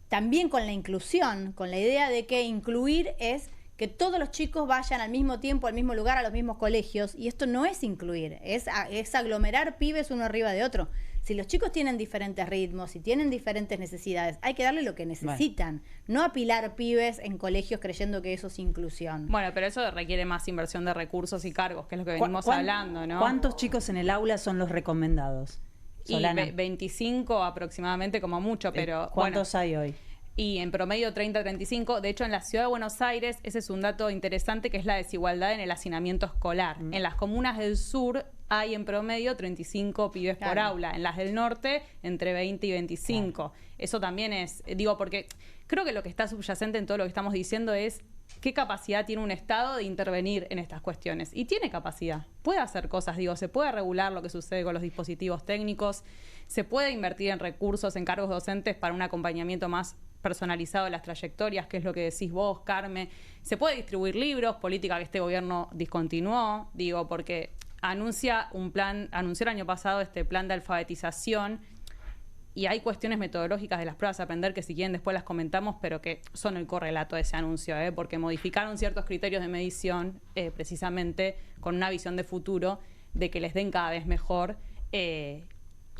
también con la inclusión, con la idea de que incluir es que todos los chicos vayan al mismo tiempo, al mismo lugar, a los mismos colegios, y esto no es incluir, es aglomerar pibes uno arriba de otro. Si los chicos tienen diferentes ritmos y tienen diferentes necesidades, hay que darle lo que necesitan, no apilar pibes en colegios creyendo que eso es inclusión. Bueno, pero eso requiere más inversión de recursos y cargos, que es lo que venimos hablando, ¿no? ¿Cuántos chicos en el aula son los recomendados? Solana. Y 25 aproximadamente como mucho, pero... ¿Cuántos hay hoy? Y en promedio 30-35. De hecho, en la ciudad de Buenos Aires, ese es un dato interesante, que es la desigualdad en el hacinamiento escolar. En las comunas del sur hay en promedio 35 pibes por aula. En las del norte, entre 20 y 25. Eso también es, digo, porque creo que lo que está subyacente en todo lo que estamos diciendo es qué capacidad tiene un Estado de intervenir en estas cuestiones. Y tiene capacidad. Puede hacer cosas, digo, se puede regular lo que sucede con los dispositivos técnicos, se puede invertir en recursos, en cargos docentes para un acompañamiento más personalizado de las trayectorias, que es lo que decís vos, Carmen. Se puede distribuir libros, política que este gobierno discontinuó, digo, porque anunció el año pasado este plan de alfabetización, y hay cuestiones metodológicas de las pruebas a aprender que si quieren después las comentamos, pero que son el correlato de ese anuncio, porque modificaron ciertos criterios de medición, precisamente con una visión de futuro, de que les den cada vez mejor,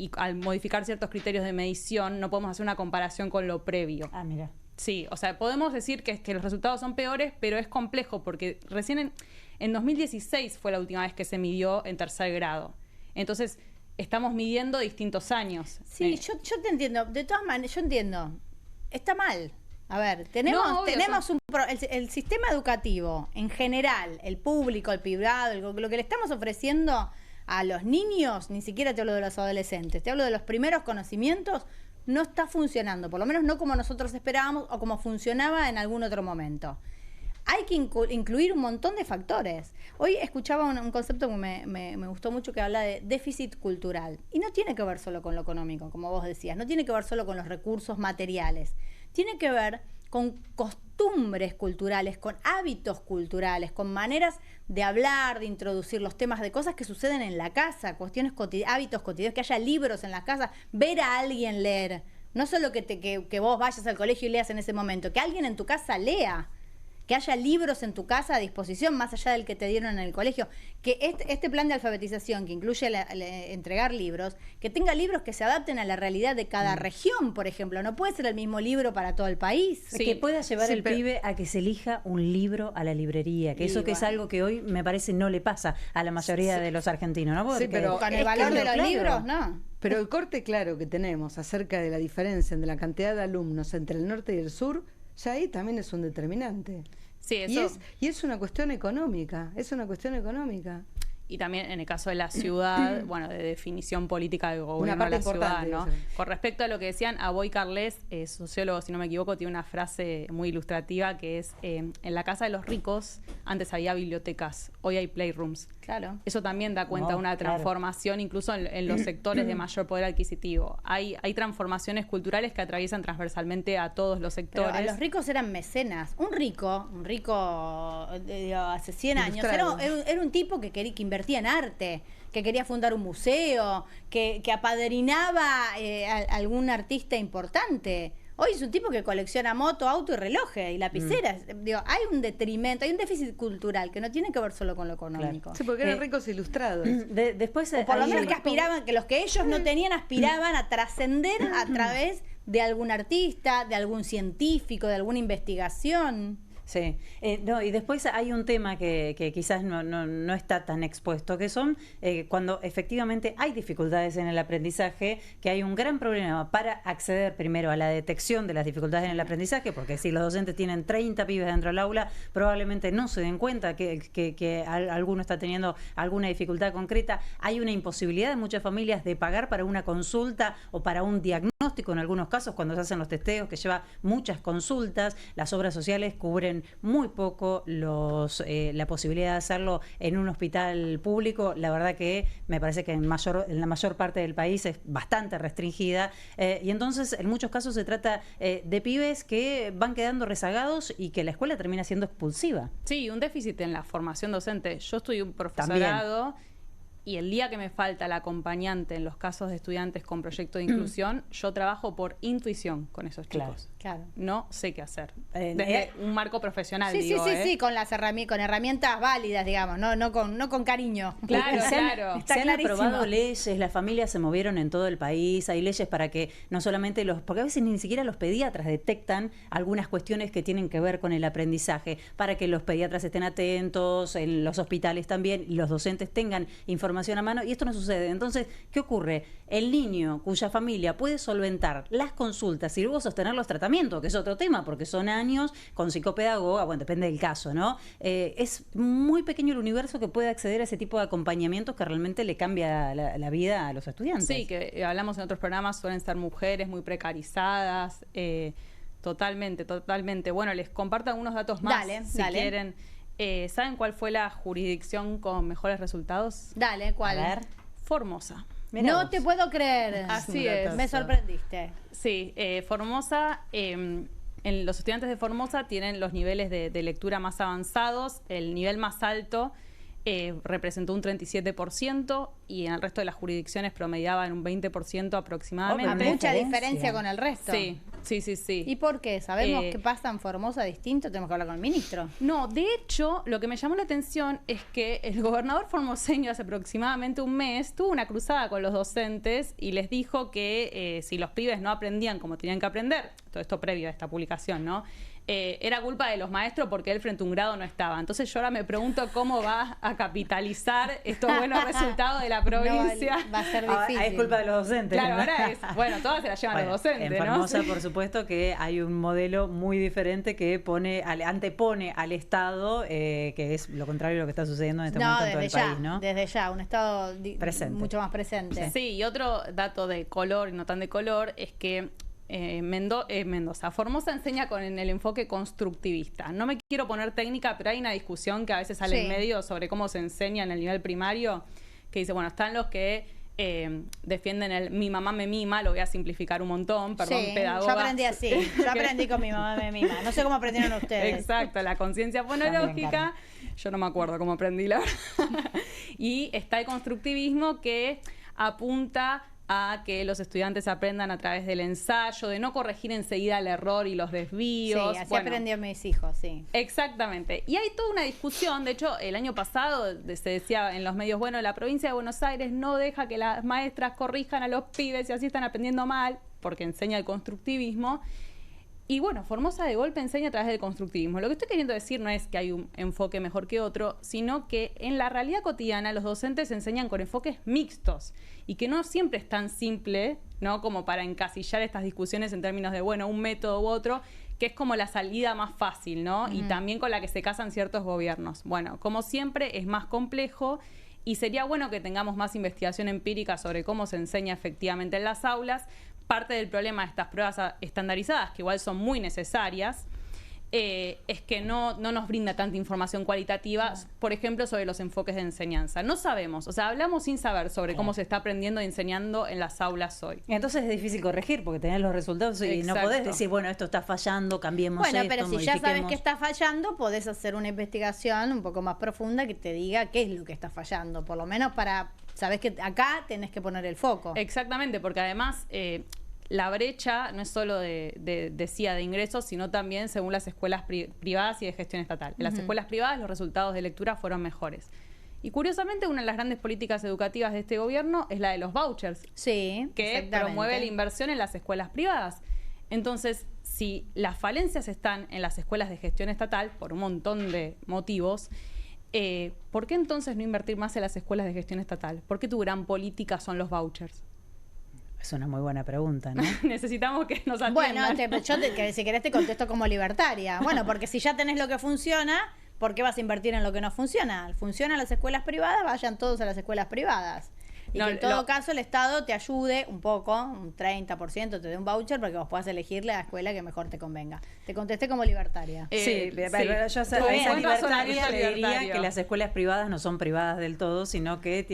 y al modificar ciertos criterios de medición no podemos hacer una comparación con lo previo. Ah, mira. Sí, o sea, podemos decir que los resultados son peores, pero es complejo porque recién en 2016 fue la última vez que se midió en tercer grado. Entonces, estamos midiendo distintos años. Sí, yo te entiendo. De todas maneras, yo entiendo. Está mal. A ver, tenemos el sistema educativo en general, el público, el privado, lo que le estamos ofreciendo a los niños, ni siquiera te hablo de los adolescentes, te hablo de los primeros conocimientos, no está funcionando, por lo menos no como nosotros esperábamos o como funcionaba en algún otro momento. Hay que incluir un montón de factores. Hoy escuchaba un concepto que me gustó mucho, que habla de déficit cultural. Y no tiene que ver solo con lo económico, como vos decías, no tiene que ver solo con los recursos materiales, tiene que ver con costumbres culturales, con hábitos culturales, con maneras de hablar, de introducir los temas de cosas que suceden en la casa, cuestiones hábitos cotidianos, que haya libros en la casa, ver a alguien leer. No solo que vos vayas al colegio y leas en ese momento, que alguien en tu casa lea, que haya libros en tu casa a disposición, más allá del que te dieron en el colegio, que este plan de alfabetización, que incluye entregar libros, que tenga libros que se adapten a la realidad de cada región, por ejemplo. No puede ser el mismo libro para todo el país. Sí. Que pueda llevar el pibe a que se elija un libro a la librería, que eso que es algo que hoy me parece no le pasa a la mayoría de los argentinos, ¿no? Porque pero con el valor de los libros, no. Pero el corte claro que tenemos acerca de la diferencia entre la cantidad de alumnos entre el norte y el sur, ya ahí también es un determinante. Sí, eso. Y es una cuestión económica, Y también en el caso de la ciudad, bueno, de definición política del gobierno de la ciudad, ¿no? Con respecto a lo que decían, Aboy Carles, sociólogo, si no me equivoco, tiene una frase muy ilustrativa que es, en la casa de los ricos antes había bibliotecas, hoy hay playrooms. Claro. Eso también da cuenta de una transformación, incluso en los sectores de mayor poder adquisitivo. Hay transformaciones culturales que atraviesan transversalmente a todos los sectores. Pero a los ricos eran mecenas. Un rico hace 100 años, era un tipo que invertía en arte, que quería fundar un museo, que apadrinaba a algún artista importante. Hoy es un tipo que colecciona moto, auto y relojes y lapiceras. Digo, hay un detrimento, hay un déficit cultural que no tiene que ver solo con lo económico. Claro. Sí, porque eran ricos ilustrados. Después, o por lo menos que aspiraban, que los que ellos no tenían aspiraban a trascender a través de algún artista, de algún científico, de alguna investigación. Sí, no, y después hay un tema que quizás no está tan expuesto, que son cuando efectivamente hay dificultades en el aprendizaje, que hay un gran problema para acceder primero a la detección de las dificultades en el aprendizaje, porque si los docentes tienen 30 pibes dentro del aula, probablemente no se den cuenta que alguno está teniendo alguna dificultad concreta. Hay una imposibilidad de muchas familias de pagar para una consulta o para un diagnóstico en algunos casos, cuando se hacen los testeos, que lleva muchas consultas. Las obras sociales cubren muy poco la posibilidad de hacerlo en un hospital público. La verdad que me parece que en la mayor parte del país es bastante restringida, y entonces en muchos casos se trata de pibes que van quedando rezagados y que la escuela termina siendo expulsiva. Sí, un déficit en la formación docente. Yo estudié un profesorado También. Y el día que me falta la acompañante en los casos de estudiantes con proyecto de inclusión, yo trabajo por intuición con esos chicos. Claro. No sé qué hacer. Desde un marco profesional, sí, digo. Sí, con las con herramientas válidas, digamos, no con cariño. Claro, claro. Está se han clarísimo. aprobado leyes, las familias se movieron en todo el país, hay leyes para que no solamente porque a veces ni siquiera los pediatras detectan algunas cuestiones que tienen que ver con el aprendizaje, para que los pediatras estén atentos, en los hospitales también, y los docentes tengan información a mano, y esto no sucede. Entonces, ¿qué ocurre? El niño cuya familia puede solventar las consultas y luego sostener los tratamientos, que es otro tema, porque son años con psicopedagoga, bueno, depende del caso, ¿no? Es muy pequeño el universo que puede acceder a ese tipo de acompañamientos que realmente le cambia la vida a los estudiantes. Sí, que hablamos en otros programas, suelen ser mujeres muy precarizadas, totalmente. Bueno, les comparto algunos datos más, si quieren. ¿Saben cuál fue la jurisdicción con mejores resultados? Dale, ¿cuál? A ver. Formosa. Mirá No vos. te puedo creer. Así es. Me sorprendiste. Sí, Formosa, los estudiantes de Formosa tienen los niveles de lectura más avanzados. El nivel más alto representó un 37% y en el resto de las jurisdicciones promediaba en un 20% aproximadamente. Mucha diferencia con el resto. Sí. ¿Y por qué? ¿Sabemos qué pasa en Formosa distinto? Tenemos que hablar con el ministro. No, de hecho, lo que me llamó la atención es que el gobernador formoseño hace aproximadamente un mes tuvo una cruzada con los docentes y les dijo que si los pibes no aprendían como tenían que aprender, todo esto previo a esta publicación, ¿no? Era culpa de los maestros porque él frente a un grado no estaba. Entonces yo ahora me pregunto cómo va a capitalizar estos buenos resultados de la provincia. No, va a ser difícil. Es culpa de los docentes. Claro, ahora es, todas se las llevan los docentes, en Formosa, ¿no? por supuesto que hay un modelo muy diferente que antepone al Estado, que es lo contrario de lo que está sucediendo en este momento en todo el país, ¿no? Desde ya, un Estado presente. Mucho más presente. Sí, y otro dato de color y no tan de color es que Formosa enseña con el enfoque constructivista. No me quiero poner técnica, pero hay una discusión que a veces sale en medio sobre cómo se enseña en el nivel primario, que dice, bueno, están los que defienden el mi mamá me mima, lo voy a simplificar un montón, perdón, pedagogas. Yo aprendí así, yo aprendí con mi mamá me mima, no sé cómo aprendieron ustedes. Exacto, la conciencia fonológica, yo no me acuerdo cómo aprendí la verdad. Y está el constructivismo que apunta a que los estudiantes aprendan a través del ensayo, de no corregir enseguida el error y los desvíos. Sí, así aprendió mis hijos, sí. Exactamente. Y hay toda una discusión, de hecho, el año pasado se decía en los medios, bueno, la provincia de Buenos Aires no deja que las maestras corrijan a los pibes y así están aprendiendo mal, porque enseña el constructivismo. Y bueno, Formosa de golpe enseña a través del constructivismo. Lo que estoy queriendo decir no es que hay un enfoque mejor que otro, sino que en la realidad cotidiana los docentes enseñan con enfoques mixtos y que no siempre es tan simple, ¿no? Como para encasillar estas discusiones en términos de, bueno, un método u otro, que es como la salida más fácil, ¿no? Y también con la que se casan ciertos gobiernos. Bueno, como siempre es más complejo y sería bueno que tengamos más investigación empírica sobre cómo se enseña efectivamente en las aulas. Parte del problema de estas pruebas estandarizadas, que igual son muy necesarias, es que no nos brinda tanta información cualitativa, por ejemplo, sobre los enfoques de enseñanza. No sabemos, o sea, hablamos sin saber sobre cómo se está aprendiendo y enseñando en las aulas hoy. Entonces es difícil corregir porque tenés los resultados y no podés decir, bueno, esto está fallando, cambiemos esto, pero si ya sabes que está fallando, podés hacer una investigación un poco más profunda que te diga qué es lo que está fallando, por lo menos sabés que acá tenés que poner el foco. Exactamente, porque además la brecha no es solo decía de ingresos, sino también según las escuelas privadas y de gestión estatal. En las escuelas privadas los resultados de lectura fueron mejores. Y curiosamente, una de las grandes políticas educativas de este gobierno es la de los vouchers, que promueve la inversión en las escuelas privadas. Entonces, si las falencias están en las escuelas de gestión estatal, por un montón de motivos, ¿por qué entonces no invertir más en las escuelas de gestión estatal? ¿Por qué tu gran política son los vouchers? Es una muy buena pregunta, ¿no? Necesitamos que nos atiendan. Bueno, si querés te contesto como libertaria. Bueno, porque si ya tenés lo que funciona, ¿por qué vas a invertir en lo que no funciona? Funcionan las escuelas privadas, vayan todos a las escuelas privadas. Y que en todo caso el Estado te ayude un poco, un 30%, te dé un voucher para que vos puedas elegir la escuela que mejor te convenga. Te contesté como libertaria. Pero yo a esa libertaria le diría que las escuelas privadas no son privadas del todo, sino que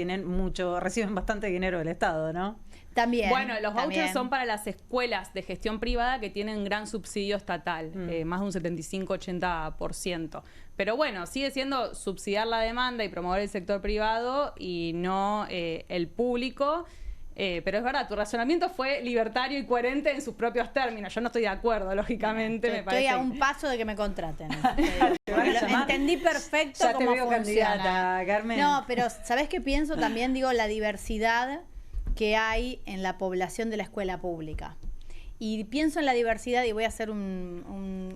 reciben bastante dinero del Estado, ¿no? También. Bueno, los vouchers son para las escuelas de gestión privada que tienen gran subsidio estatal, más de un 75-80%. Pero bueno, sigue siendo subsidiar la demanda y promover el sector privado y no el público. Pero es verdad, tu razonamiento fue libertario y coherente en sus propios términos. Yo no estoy de acuerdo, lógicamente. Estoy a un paso de que me contraten. Entendí perfecto ya cómo te veo funciona. Candidata, Carmen. No, pero ¿sabés qué pienso? También digo la diversidad que hay en la población de la escuela pública. Y pienso en la diversidad y voy a hacer un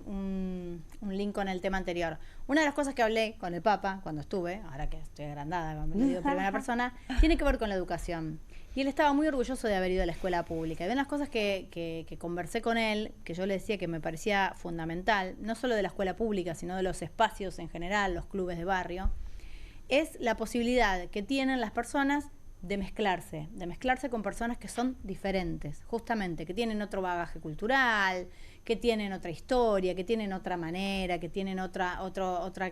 link con el tema anterior. Una de las cosas que hablé con el Papa cuando estuve, ahora que estoy agrandada, me lo digo en primera persona, tiene que ver con la educación. Y él estaba muy orgulloso de haber ido a la escuela pública. Y de las cosas que conversé con él, que yo le decía que me parecía fundamental, no solo de la escuela pública, sino de los espacios en general, los clubes de barrio, es la posibilidad que tienen las personas de mezclarse con personas que son diferentes, justamente, que tienen otro bagaje cultural, que tienen otra historia, que tienen otra manera, que tienen otra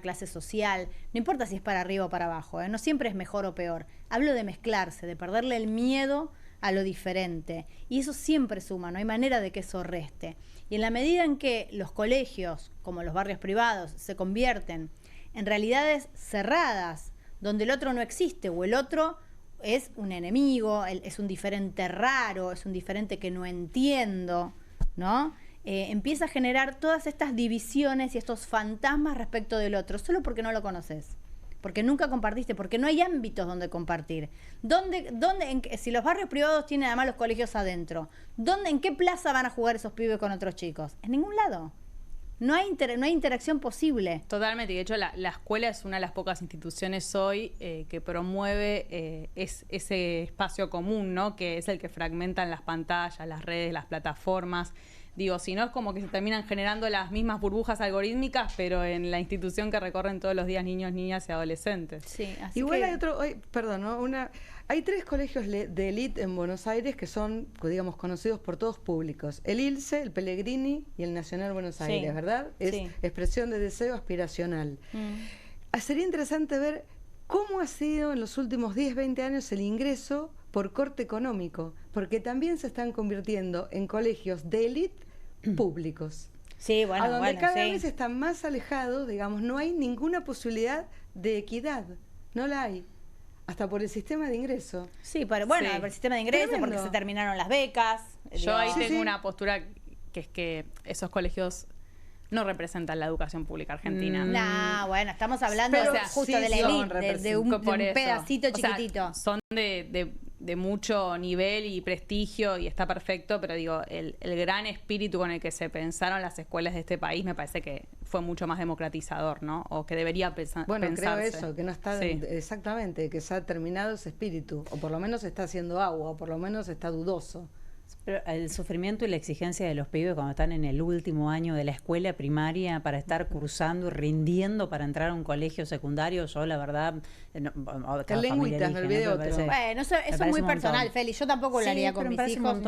clase social. No importa si es para arriba o para abajo, no siempre es mejor o peor. Hablo de mezclarse, de perderle el miedo a lo diferente. Y eso siempre suma, no hay manera de que eso reste. Y en la medida en que los colegios, como los barrios privados, se convierten en realidades cerradas, donde el otro no existe o el otro es un enemigo, es un diferente raro, es un diferente que no entiendo, ¿no? Empieza a generar todas estas divisiones y estos fantasmas respecto del otro, solo porque no lo conoces, porque nunca compartiste, porque no hay ámbitos donde compartir. Si los barrios privados tienen además los colegios adentro, ¿en qué plaza van a jugar esos pibes con otros chicos? En ningún lado. No hay interacción posible. Totalmente, y de hecho la escuela es una de las pocas instituciones hoy que promueve ese espacio común, ¿no? Que es el que fragmentan las pantallas, las redes, las plataformas. Digo, si no es como que se terminan generando las mismas burbujas algorítmicas, pero en la institución que recorren todos los días niños, niñas y adolescentes. Sí, así igual que... hay otro, hay 3 colegios de élite en Buenos Aires que son, digamos, conocidos por todos públicos. El ILSE, el Pellegrini y el Nacional Buenos Aires, ¿verdad? Es expresión de deseo aspiracional. Sería interesante ver cómo ha sido en los últimos 10, 20 años el ingreso por corte económico, porque también se están convirtiendo en colegios de élite públicos. Sí, bueno, a donde cada vez están más alejados, digamos, no hay ninguna posibilidad de equidad, no la hay. Hasta por el sistema de ingreso. Sí, por el sistema de ingreso, Tremendo. porque se terminaron las becas. Yo ahí tengo una postura que es que esos colegios no representan la educación pública argentina. No, bueno, estamos hablando justo de la élite, de un pedacito chiquitito. O sea, son de mucho nivel y prestigio y está perfecto, pero digo, el gran espíritu con el que se pensaron las escuelas de este país me parece que fue mucho más democratizador, ¿no? O que debería pensarse. Bueno, creo eso, que no está exactamente, que se ha terminado ese espíritu, o por lo menos está haciendo agua, o por lo menos está dudoso. Pero el sufrimiento y la exigencia de los pibes cuando están en el último año de la escuela primaria para estar cursando y rindiendo para entrar a un colegio secundario, yo la verdad... lengüitas, me olvidé otro. Bueno, eso es muy personal, Feli. Yo tampoco lo haría con mis hijos,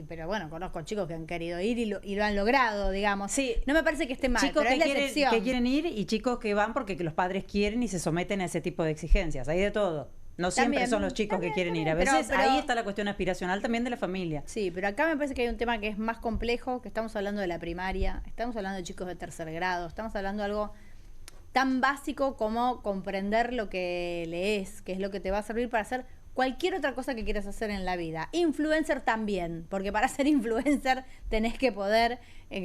pero bueno, conozco chicos que han querido ir y lo han logrado, digamos. Sí. No me parece que esté mal, chicos pero que quieren ir y chicos que van porque los padres quieren y se someten a ese tipo de exigencias. Hay de todo. No siempre son los chicos que quieren ir. A veces pero ahí está la cuestión aspiracional también de la familia. Sí, pero acá me parece que hay un tema que es más complejo, que estamos hablando de la primaria, estamos hablando de chicos de tercer grado, estamos hablando de algo tan básico como comprender lo que lees, que es lo que te va a servir para ser cualquier otra cosa que quieras hacer en la vida. Influencer también, porque para ser influencer tenés que poder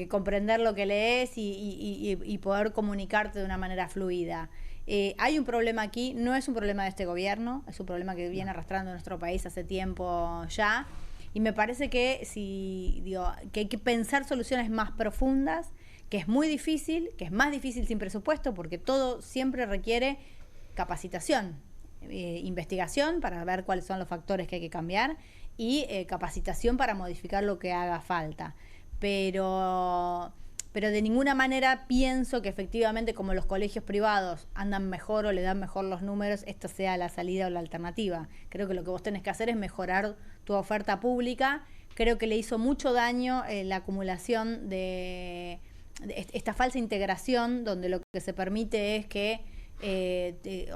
comprender lo que lees y poder comunicarte de una manera fluida. Hay un problema aquí, no es un problema de este gobierno, es un problema que viene arrastrando nuestro país hace tiempo ya, y me parece que que hay que pensar soluciones más profundas, que es muy difícil, que es más difícil sin presupuesto, porque todo siempre requiere capacitación, investigación para ver cuáles son los factores que hay que cambiar y capacitación para modificar lo que haga falta. Pero de ninguna manera pienso que efectivamente, como los colegios privados andan mejor o le dan mejor los números, esto sea la salida o la alternativa. Creo que lo que vos tenés que hacer es mejorar tu oferta pública. Creo que le hizo mucho daño la acumulación de esta falsa integración, donde lo que se permite es que,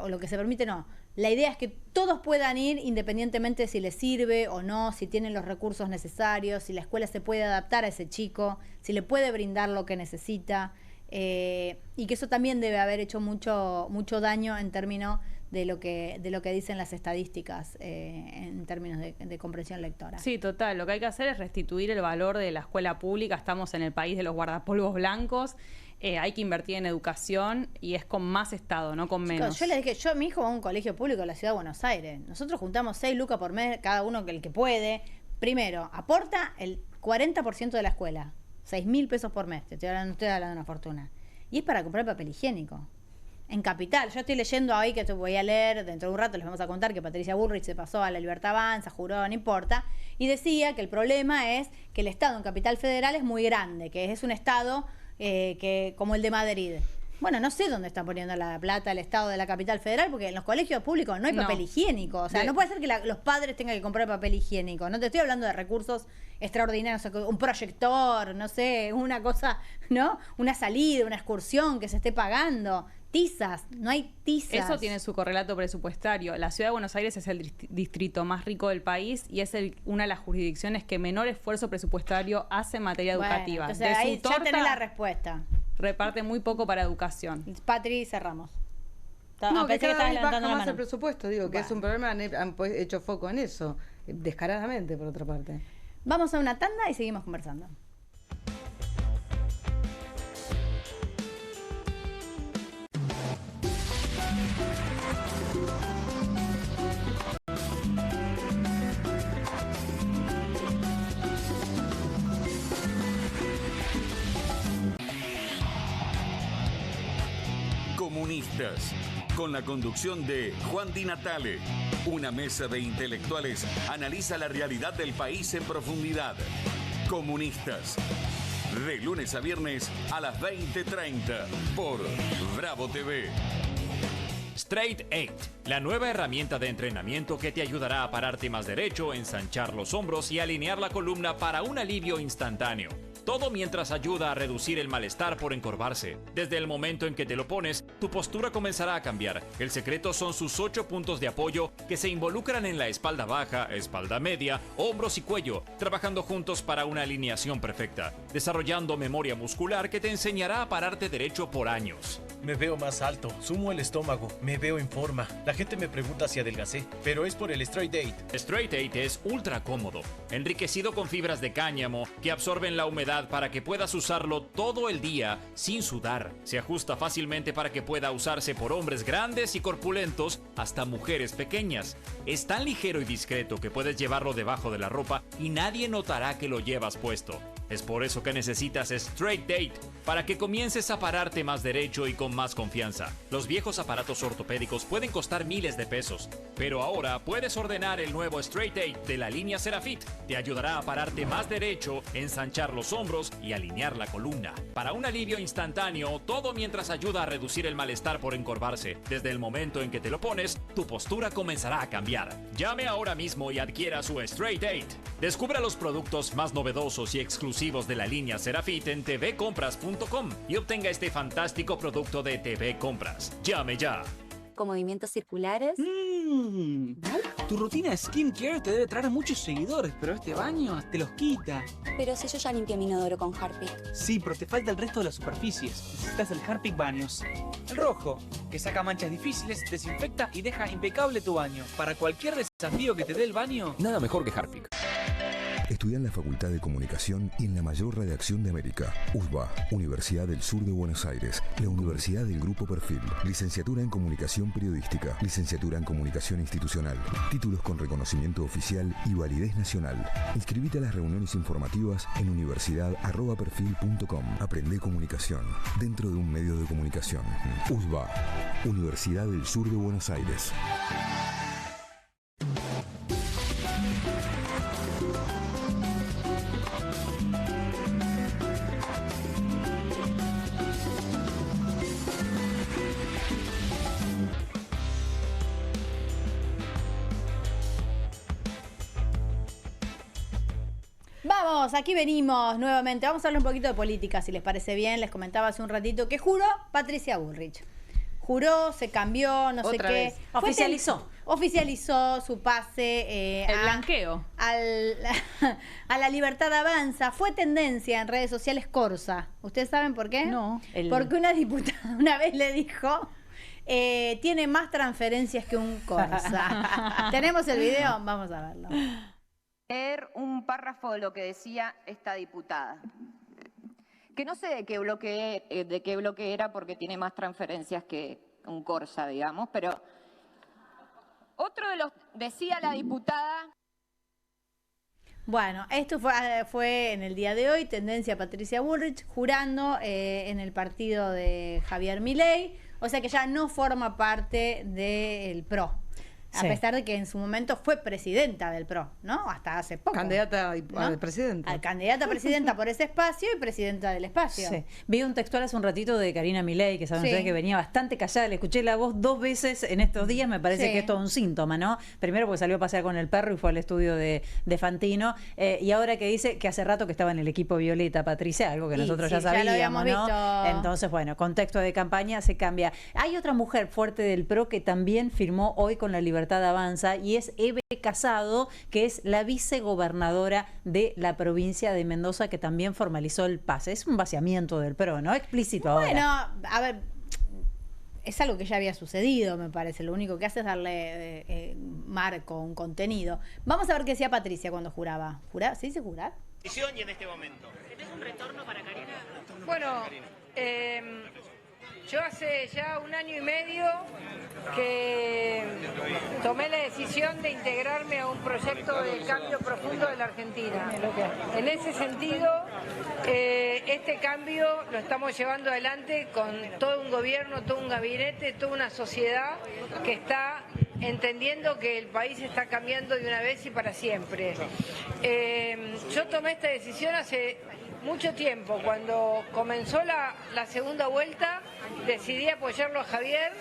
o lo que se permite no, la idea es que todos puedan ir independientemente de si les sirve o no, si tienen los recursos necesarios, si la escuela se puede adaptar a ese chico, si le puede brindar lo que necesita, y que eso también debe haber hecho mucho daño en términos de lo que dicen las estadísticas en términos de comprensión lectora. Sí, total. Lo que hay que hacer es restituir el valor de la escuela pública. Estamos en el país de los guardapolvos blancos. Hay que invertir en educación y es con más Estado, no con menos. Yo les dije, mi hijo va a un colegio público de la Ciudad de Buenos Aires. Nosotros juntamos 6 lucas por mes, cada uno el que puede. Primero, aporta el 40% de la escuela. 6.000 pesos por mes. Te estoy hablando de una fortuna. Y es para comprar papel higiénico. En Capital, yo estoy leyendo ahí, que voy a leer, dentro de un rato les vamos a contar que Patricia Bullrich se pasó a La Libertad Avanza, juró, no importa, y decía que el problema es que el Estado en Capital Federal es muy grande, que es un Estado que como el de Madrid. Bueno, no sé dónde está poniendo la plata el Estado de la Capital Federal, porque en los colegios públicos no hay papel higiénico. O sea, no puede ser que los padres tengan que comprar papel higiénico. No te estoy hablando de recursos extraordinarios, o sea, un proyector, no sé, una cosa, ¿no? Una salida, una excursión que se esté pagando. Tizas, no hay tizas. Eso tiene su correlato presupuestario. La Ciudad de Buenos Aires es el distrito más rico del país y es una de las jurisdicciones que menor esfuerzo presupuestario hace en materia educativa. Entonces de ahí ya tenés la respuesta. Reparte muy poco para educación. Patri, cerramos. No, que cada vez baja más el presupuesto, digo, que es un problema, han hecho foco en eso, descaradamente, por otra parte. Vamos a una tanda y seguimos conversando. Comunistas, con la conducción de Juan Di Natale. Una mesa de intelectuales analiza la realidad del país en profundidad. Comunistas, de lunes a viernes a las 20:30 por Bravo TV. Straight 8, la nueva herramienta de entrenamiento que te ayudará a pararte más derecho, ensanchar los hombros y alinear la columna para un alivio instantáneo. Todo mientras ayuda a reducir el malestar por encorvarse. Desde el momento en que te lo pones, tu postura comenzará a cambiar. El secreto son sus 8 puntos de apoyo que se involucran en la espalda baja, espalda media, hombros y cuello, trabajando juntos para una alineación perfecta, desarrollando memoria muscular que te enseñará a pararte derecho por años. Me veo más alto, sumo el estómago, me veo en forma. La gente me pregunta si adelgacé, pero es por el Straight 8. Straight 8 es ultra cómodo, enriquecido con fibras de cáñamo que absorben la humedad para que puedas usarlo todo el día sin sudar. Se ajusta fácilmente para que pueda usarse por hombres grandes y corpulentos hasta mujeres pequeñas. Es tan ligero y discreto que puedes llevarlo debajo de la ropa y nadie notará que lo llevas puesto. Es por eso que necesitas Straight 8, para que comiences a pararte más derecho y con más confianza. Los viejos aparatos ortopédicos pueden costar miles de pesos, pero ahora puedes ordenar el nuevo Straight 8 de la línea Serafit. Te ayudará a pararte más derecho, ensanchar los hombros y alinear la columna. Para un alivio instantáneo, todo mientras ayuda a reducir el malestar por encorvarse. Desde el momento en que te lo pones, tu postura comenzará a cambiar. Llame ahora mismo y adquiera su Straight 8. Descubra los productos más novedosos y exclusivos de la línea Serafit en tvcompras.com y obtenga este fantástico producto de TV Compras. Llame ya. Con movimientos circulares. Tu rutina de skincare te debe traer muchos seguidores, pero este baño te los quita. Pero si yo ya limpié mi inodoro con Harpic. Sí, pero te falta el resto de las superficies. Necesitas el Harpic Baños. El rojo, que saca manchas difíciles, desinfecta y deja impecable tu baño. Para cualquier desafío que te dé el baño, nada mejor que Harpic. Estudia en la Facultad de Comunicación y en la mayor redacción de América. USBA, Universidad del Sur de Buenos Aires. La Universidad del Grupo Perfil. Licenciatura en Comunicación Periodística. Licenciatura en Comunicación Institucional. Títulos con reconocimiento oficial y validez nacional. Inscribite a las reuniones informativas en universidad@perfil.com. Aprende comunicación dentro de un medio de comunicación. USBA, Universidad del Sur de Buenos Aires. Vamos, aquí venimos nuevamente. Vamos a hablar un poquito de política, si les parece bien. Les comentaba hace un ratito que juró Patricia Bullrich. Juró, se cambió, no sé qué. Oficializó su pase el blanqueo a la Libertad Avanza. Fue tendencia en redes sociales Corsa. ¿Ustedes saben por qué? No. Porque una diputada una vez le dijo... tiene más transferencias que un Corsa. ¿Tenemos el video? Vamos a verlo. Leer un párrafo de lo que decía esta diputada, que no sé de qué bloque era porque tiene más transferencias que un Corsa, digamos, pero otro de los, decía la diputada. Bueno, esto fue en el día de hoy, tendencia Patricia Bullrich, jurando en el partido de Javier Milei, o sea que ya no forma parte del PRO. A pesar de que en su momento fue presidenta del PRO, ¿no? Hasta hace poco. Candidata a presidenta. Candidata a presidenta por ese espacio y presidenta del espacio. Sí. Vi un textual hace un ratito de Karina Milei, que saben ustedes que venía bastante callada. Le escuché la voz 2 veces en estos días. Me parece que es todo un síntoma, ¿no? Primero porque salió a pasear con el perro y fue al estudio de Fantino. Y ahora que dice que hace rato que estaba en el equipo Violeta, Patricia, algo que nosotros ya sabíamos, ¿no? Visto. Entonces, bueno, contexto de campaña se cambia. Hay otra mujer fuerte del PRO que también firmó hoy con la Libertad Avanza y es Eve Casado, que es la vicegobernadora de la provincia de Mendoza, que también formalizó el pase. Es un vaciamiento del PRO, ¿no? Explícito ahora. Bueno, a ver, es algo que ya había sucedido, me parece. Lo único que hace es darle marco, un contenido. Vamos a ver qué decía Patricia cuando juraba. ¿Se dice jurar? Y en este momento. ¿Tenés un retorno para Karina? Bueno, yo hace ya 1 año y medio que tomé la decisión de integrarme a un proyecto de cambio profundo de la Argentina. En ese sentido, este cambio lo estamos llevando adelante con todo un gobierno, todo un gabinete, toda una sociedad que está entendiendo que el país está cambiando de una vez y para siempre. Yo tomé esta decisión hace mucho tiempo. Cuando comenzó la segunda vuelta, decidí apoyarlo a Javier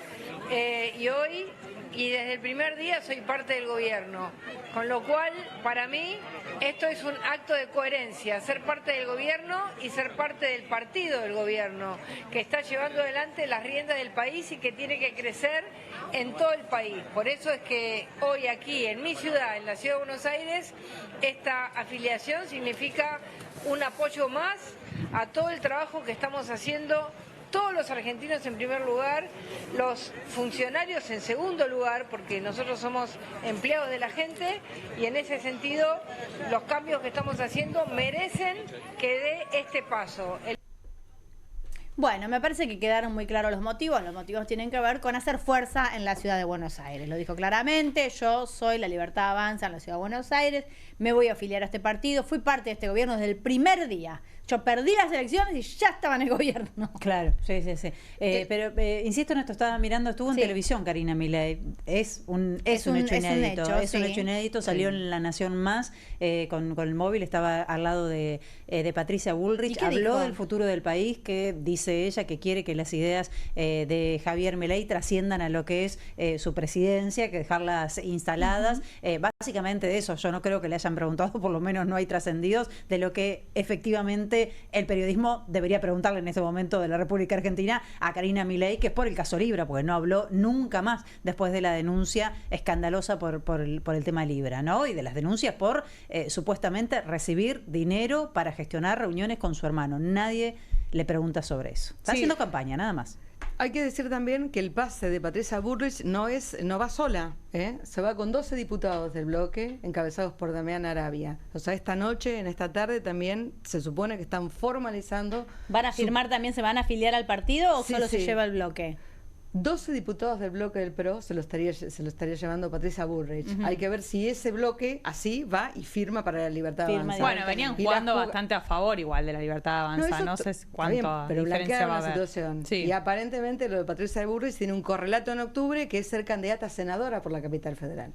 y hoy, y desde el primer día, soy parte del gobierno. Con lo cual, para mí, esto es un acto de coherencia, ser parte del gobierno y ser parte del partido del gobierno, que está llevando adelante las riendas del país y que tiene que crecer en todo el país. Por eso es que hoy aquí, en mi ciudad, en la ciudad de Buenos Aires, esta afiliación significa un apoyo más a todo el trabajo que estamos haciendo todos los argentinos en primer lugar, los funcionarios en segundo lugar, porque nosotros somos empleados de la gente y en ese sentido los cambios que estamos haciendo merecen que dé este paso. Bueno, me parece que quedaron muy claros los motivos. Los motivos tienen que ver con hacer fuerza en la ciudad de Buenos Aires. Lo dijo claramente, yo soy la Libertad Avanza en la ciudad de Buenos Aires, me voy a afiliar a este partido, fui parte de este gobierno desde el primer día. Yo perdí las elecciones y ya estaba en el gobierno. Claro, sí. Pero insisto en esto, estaba mirando, estuvo en televisión Karina Milei. Es un hecho inédito. Es un hecho inédito, salió en La Nación Más, con el móvil, estaba al lado de Patricia Bullrich, habló del futuro del país, que dice dice ella que quiere que las ideas de Javier Milei trasciendan a lo que es su presidencia, que dejarlas instaladas. Básicamente de eso, yo no creo que le hayan preguntado, por lo menos no hay trascendidos, de lo que efectivamente el periodismo debería preguntarle en este momento de la República Argentina a Karina Milei, que es por el caso Libra, porque no habló nunca más después de la denuncia escandalosa por el tema Libra, ¿no? Y de las denuncias por supuestamente recibir dinero para gestionar reuniones con su hermano. Nadie le pregunta sobre eso. Está haciendo campaña, nada más. Hay que decir también que el pase de Patricia Bullrich no va sola, se va con 12 diputados del bloque encabezados por Damián Arabia. O sea, esta noche, en esta tarde también se supone que están formalizando. ¿Van a firmar también, se van a afiliar al partido o solo se lleva el bloque? 12 diputados del bloque del PRO se lo estaría llevando Patricia Bullrich. Hay que ver si ese bloque así va y firma para la Libertad Avanza. Bueno, venían jugando bastante a favor igual de la Libertad Avanza. No sé cuánto pero diferencia va a haber. Situación. Sí. Y aparentemente lo de Patricia Bullrich tiene un correlato en octubre, que es ser candidata a senadora por la capital federal.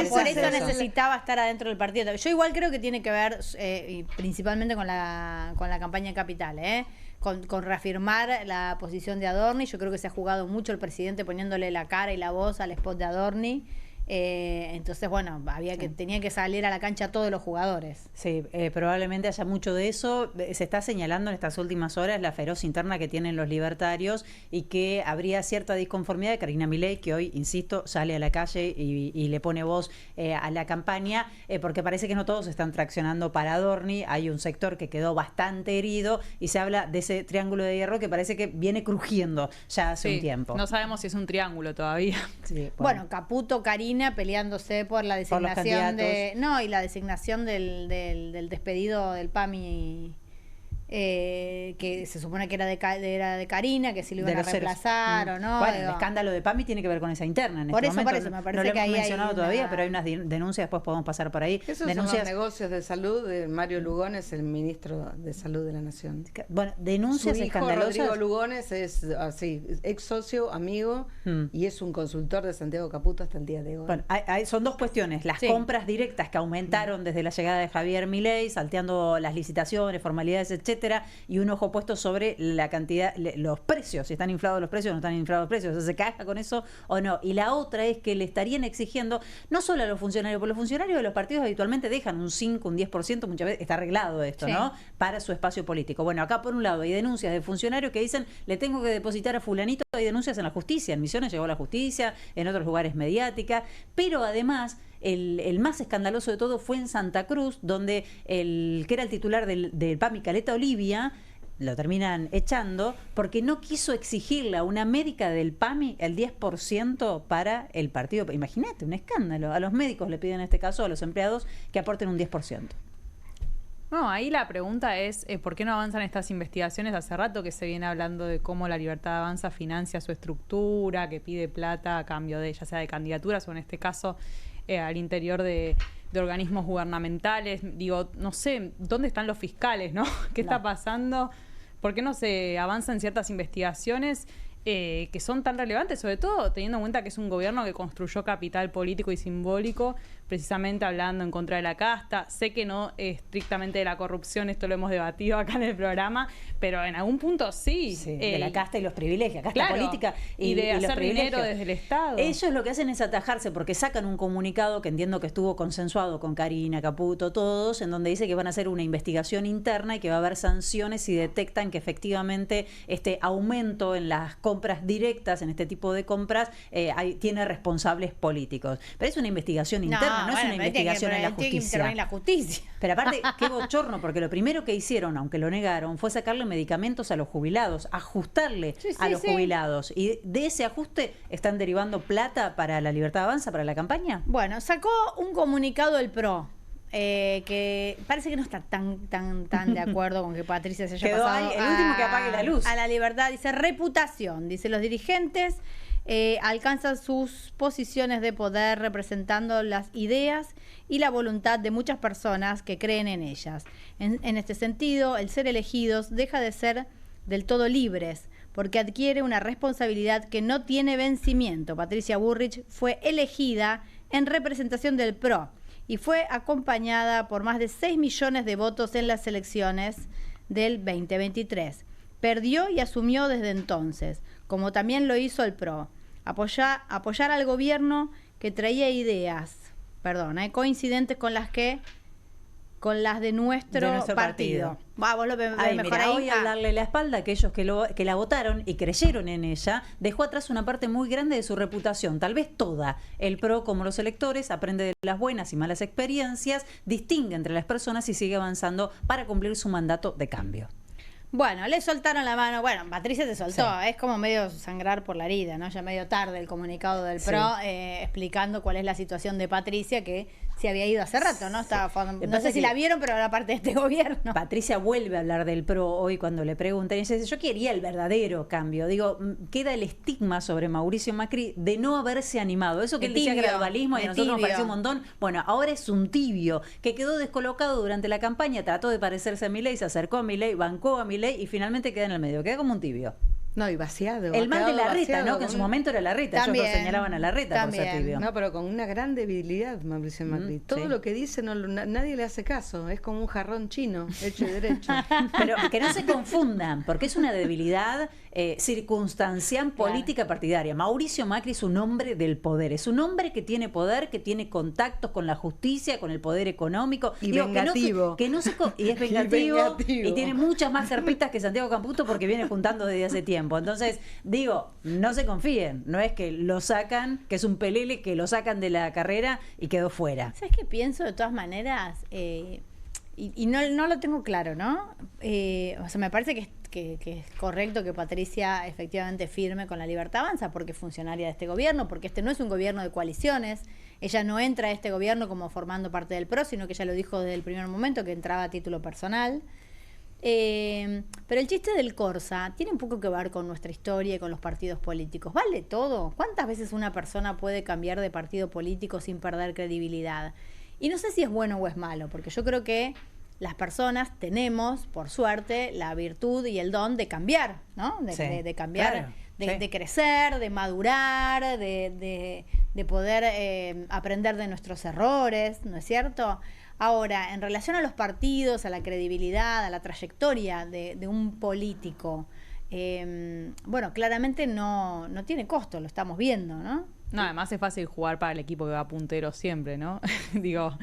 Por eso necesitaba estar adentro del partido. Yo igual creo que tiene que ver principalmente con la campaña en Capital, con reafirmar la posición de Adorni. Yo creo que se ha jugado mucho el presidente poniéndole la cara y la voz al spot de Adorni. Entonces, bueno, tenía que salir a la cancha todos los jugadores. Sí, probablemente haya mucho de eso. Se está señalando en estas últimas horas la feroz interna que tienen los libertarios y que habría cierta disconformidad de Karina Milei, que hoy, insisto, sale a la calle y le pone voz a la campaña, porque parece que no todos están traccionando para Adorni. Hay un sector que quedó bastante herido y se habla de ese triángulo de hierro que parece que viene crujiendo ya hace un tiempo. No sabemos si es un triángulo todavía. Sí, bueno, Caputo, Karina peleándose por la designación y la designación del despedido del PAMI, que se supone que era de Karina, que si lo iban a reemplazar o no. Bueno, el escándalo de PAMI tiene que ver con esa interna en este momento. Por eso me parece no que hemos mencionado todavía, pero hay unas denuncias, después podemos pasar por ahí. Esos son los negocios de salud de Mario Lugones, el ministro de Salud de la Nación. Bueno, denuncias escandalosas. Rodrigo Lugones es así, ex socio, amigo, y es un consultor de Santiago Caputo hasta el día de hoy. Bueno, son dos cuestiones. Las compras directas que aumentaron desde la llegada de Javier Milei, salteando las licitaciones, formalidades, etcétera, y un ojo puesto sobre la cantidad, los precios, si están inflados los precios o no están inflados los precios, o sea, se caja con eso o no. Y la otra es que le estarían exigiendo, no solo a los funcionarios, porque los funcionarios de los partidos habitualmente dejan un 5, un 10%, muchas veces está arreglado esto, ¿no? Para su espacio político. Bueno, acá por un lado hay denuncias de funcionarios que dicen, le tengo que depositar a fulanito, hay denuncias en la justicia, en Misiones llegó a la justicia, en otros lugares mediática, pero además el más escandaloso de todo fue en Santa Cruz, donde que era el titular del PAMI, Caleta Olivia, lo terminan echando porque no quiso exigirle a una médica del PAMI el 10% para el partido. Imagínate, un escándalo. A los médicos le piden en este caso, a los empleados, que aporten un 10%. No, ahí la pregunta es ¿por qué no avanzan estas investigaciones? Hace rato que se viene hablando de cómo la Libertad Avanza financia su estructura, que pide plata a cambio de, ya sea de candidaturas o en este caso al interior de organismos gubernamentales. Digo, no sé, ¿dónde están los fiscales, no? ¿Qué está pasando? ¿Por qué no se avanzan ciertas investigaciones que son tan relevantes, sobre todo teniendo en cuenta que es un gobierno que construyó capital político y simbólico, precisamente hablando en contra de la casta? Sé que no estrictamente de la corrupción, esto lo hemos debatido acá en el programa, pero en algún punto sí. De la casta y los privilegios, casta política y de hacer los dinero desde el Estado. Ellos lo que hacen es atajarse porque sacan un comunicado que entiendo que estuvo consensuado con Karina, Caputo, todos, en donde dice que van a hacer una investigación interna y que va a haber sanciones si detectan que efectivamente este aumento en las compras directas, en este tipo de compras, tiene responsables políticos. Pero es una investigación interna, no es una investigación en la justicia. Pero aparte, qué bochorno, porque lo primero que hicieron, aunque lo negaron, fue sacarle medicamentos a los jubilados, ajustarle a los jubilados. Y de ese ajuste están derivando plata para la Libertad Avanza, para la campaña. Bueno, sacó un comunicado el PRO. Que parece que no está tan de acuerdo con que Patricia se haya pasado el último que apague la luz a la libertad. Dice reputación, dice los dirigentes alcanzan sus posiciones de poder representando las ideas y la voluntad de muchas personas que creen en ellas. En este sentido, el ser elegidos deja de ser del todo libres, porque adquiere una responsabilidad que no tiene vencimiento. Patricia Bullrich fue elegida en representación del PRO y fue acompañada por más de 6 millones de votos en las elecciones del 2023. perdió y asumió desde entonces, como también lo hizo el PRO. Apoyar al gobierno que traía ideas, coincidentes con las de nuestro partido. Vos lo ves mejor ahí. Hoy al darle la espalda a aquellos que la votaron y creyeron en ella, dejó atrás una parte muy grande de su reputación, tal vez toda. El PRO, como los electores, aprende de las buenas y malas experiencias, distingue entre las personas y sigue avanzando para cumplir su mandato de cambio. Bueno, le soltaron la mano. Bueno, Patricia te soltó. Sí. Es como medio sangrar por la herida, ¿no? Ya medio tarde el comunicado del PRO explicando cuál es la situación de Patricia, que se había ido hace rato, ¿no? No sé si la vieron, pero era parte de este gobierno. Patricia vuelve a hablar del PRO hoy cuando le preguntan. Y dice, yo quería el verdadero cambio. Digo, queda el estigma sobre Mauricio Macri de no haberse animado. Eso que él decía gradualismo y a nosotros nos pareció un montón. Bueno, ahora es un tibio que quedó descolocado durante la campaña, trató de parecerse a Milei, se acercó a Milei, bancó a Milei y finalmente queda en el medio. Queda como un tibio. No, y vaciado. El mal de Larreta, ¿no? Que en su momento era Larreta. Ellos lo señalaban a Larreta por ser tibio. No, pero con una gran debilidad, Mauricio Macri. Todo lo que dice, nadie le hace caso. Es como un jarrón chino, hecho y derecho. Pero que no se confundan, porque es una debilidad circunstancial política partidaria. Mauricio Macri es un hombre del poder. Es un hombre que tiene poder, que tiene contactos con la justicia, con el poder económico. Y vengativo. Y es vengativo. Y tiene muchas más carpetas que Santiago Caputo porque viene juntando desde hace tiempo. Entonces, digo, no se confíen, no es que lo sacan, que es un pelele que lo sacan de la carrera y quedó fuera. ¿Sabes qué pienso de todas maneras? Y no lo tengo claro, ¿no? O sea, me parece que es correcto que Patricia efectivamente firme con La Libertad Avanza porque es funcionaria de este gobierno, porque este no es un gobierno de coaliciones. Ella no entra a este gobierno como formando parte del PRO, sino que ella lo dijo desde el primer momento que entraba a título personal. Pero el chiste del Corsa tiene un poco que ver con nuestra historia y con los partidos políticos. ¿Vale todo? ¿Cuántas veces una persona puede cambiar de partido político sin perder credibilidad? Y no sé si es bueno o es malo, porque yo creo que las personas tenemos, por suerte, la virtud y el don de cambiar, ¿no? De cambiar, claro, de crecer, de madurar, de poder aprender de nuestros errores, ¿no es cierto? Ahora, en relación a los partidos, a la credibilidad, a la trayectoria de un político, bueno, claramente no tiene costo, lo estamos viendo, ¿no? No, además es fácil jugar para el equipo que va puntero siempre, ¿no? Digo,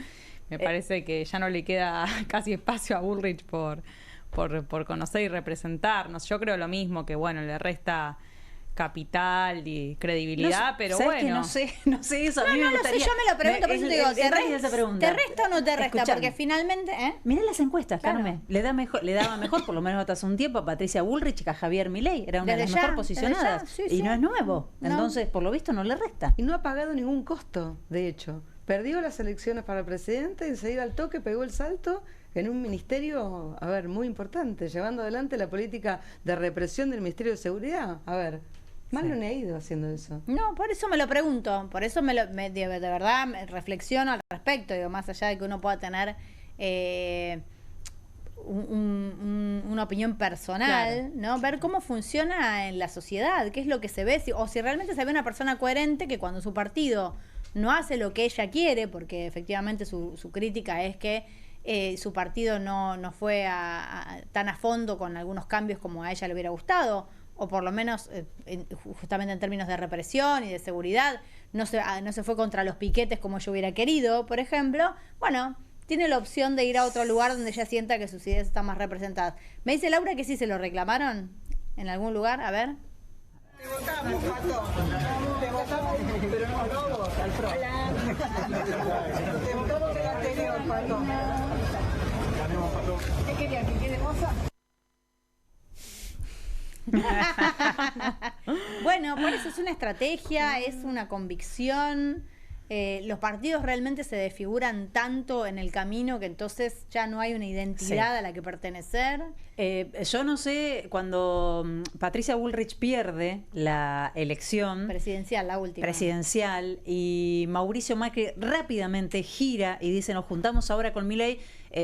me parece que ya no le queda casi espacio a Bullrich por conocer y representarnos. Yo creo lo mismo, que bueno, le resta capital y credibilidad, pero ¿sabes bueno. Que no sé eso. A mí me gustaría. No sé, yo me lo pregunto, por eso te digo, ¿te resta o no te resta? Escuchame. Porque finalmente... Mirá las encuestas, claro. Carmen. Le daba mejor, por lo menos hasta hace un tiempo, a Patricia Bullrich que a Javier Milei. Era una de las mejor posicionadas. Y no es nuevo. No. Entonces, por lo visto, no le resta. Y no ha pagado ningún costo, de hecho. Perdió las elecciones para presidente, enseguida al toque pegó el salto en un ministerio, muy importante, llevando adelante la política de represión del Ministerio de Seguridad. Mal no le ha ido haciendo eso. No, por eso me lo pregunto, por eso de verdad me reflexiono al respecto, digo, más allá de que uno pueda tener una opinión personal, claro, ¿no? Ver cómo funciona en la sociedad, qué es lo que se ve, o si realmente se ve una persona coherente que cuando su partido no hace lo que ella quiere, porque efectivamente su crítica es que su partido no fue tan a fondo con algunos cambios como a ella le hubiera gustado, o por lo menos justamente en términos de represión y de seguridad, no se fue contra los piquetes como yo hubiera querido, por ejemplo. Bueno, tiene la opción de ir a otro lugar donde ella sienta que sus ideas están más representadas. Me dice Laura que sí se lo reclamaron en algún lugar, a ver. Te votamos, Pato. Te votamos, pero no todos, al PRO. Te votamos el anterior, Pato. ¿Qué querían? ¿Que quede moza? Bueno, por eso es una estrategia, es una convicción. Los partidos realmente se desfiguran tanto en el camino que entonces ya no hay una identidad a la que pertenecer. Yo no sé, cuando Patricia Bullrich pierde la elección presidencial, la última presidencial, y Mauricio Macri rápidamente gira y dice nos juntamos ahora con Milei,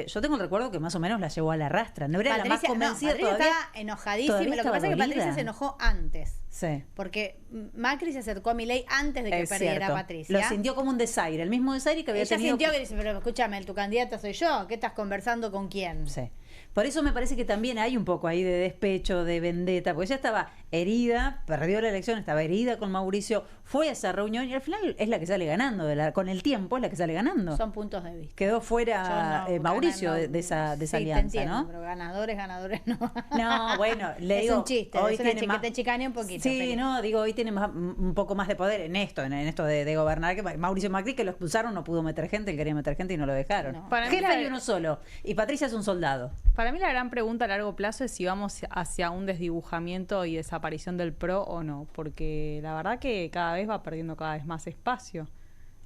yo tengo el recuerdo que más o menos la llevó a la rastra. No era Patricia, la más convencida. Patricia todavía estaba enojadísima. Lo que pasa es que Patricia se enojó antes. Sí. Porque Macri se acercó a Milei antes de que perdiera Patricia. Lo sintió como un desaire, el mismo desaire que había tenido. Ella sintió que dice, pero escúchame, tu candidata soy yo, ¿qué estás conversando con quién? Sí. Por eso me parece que también hay un poco ahí de despecho, de vendetta, porque ella estaba herida, perdió la elección, estaba herida con Mauricio, fue a esa reunión y al final es la que sale ganando, con el tiempo es la que sale ganando. Son puntos de vista. Quedó fuera Mauricio de esa alianza, entiendo, ¿no? Pero ganadores no. No, bueno, le es digo, un chiste, hoy es una tiene más, te chicane un poquito. Sí, pero... no, digo, hoy tiene un poco más de poder en esto de gobernar, que Mauricio Macri, que lo expulsaron, no pudo meter gente, él quería meter gente y no lo dejaron. No. Para mí Jefe hay uno solo, y Patricia es un soldado. Para mí la gran pregunta a largo plazo es si vamos hacia un desdibujamiento y desaparición del PRO o no, porque la verdad que cada vez va perdiendo cada vez más espacio.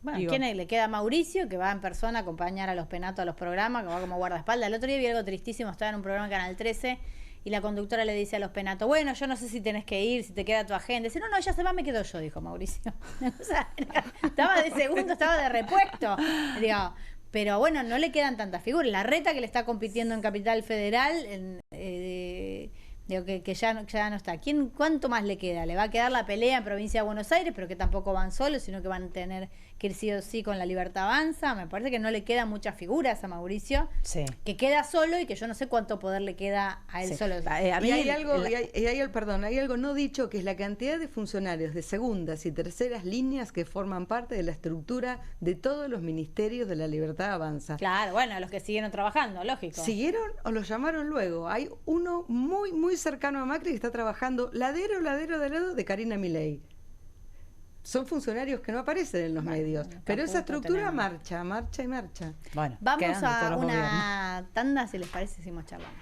Bueno, ¿quién le queda a Mauricio, que va en persona a acompañar a los penatos a los programas, que va como guardaespaldas? El otro día vi algo tristísimo, estaba en un programa de Canal 13 y la conductora le dice a los penatos, bueno, yo no sé si tenés que ir, si te queda tu agenda. Dice, no, ya se va, me quedo yo, dijo Mauricio. O sea, estaba de segundo, estaba de repuesto. Digo, pero bueno, no le quedan tantas figuras. La Reta, que le está compitiendo en Capital Federal, digo que ya no está. ¿Cuánto más le queda? Le va a quedar la pelea en Provincia de Buenos Aires, pero que tampoco van solos, sino que van a tener que ir sí o sí con La Libertad Avanza. Me parece que no le quedan muchas figuras a Mauricio, que queda solo y que yo no sé cuánto poder le queda a él solo. A mí hay algo no dicho, que es la cantidad de funcionarios de segundas y terceras líneas que forman parte de la estructura de todos los ministerios de La Libertad Avanza. Claro, bueno, los que siguieron trabajando, lógico. ¿Siguieron o los llamaron luego? Hay uno muy, muy cercano a Macri que está trabajando ladero de lado de Karina Milei. Son funcionarios que no aparecen en los medios, pero esa estructura marcha. Bueno, vamos a una tanda, si les parece, seguimos charlando.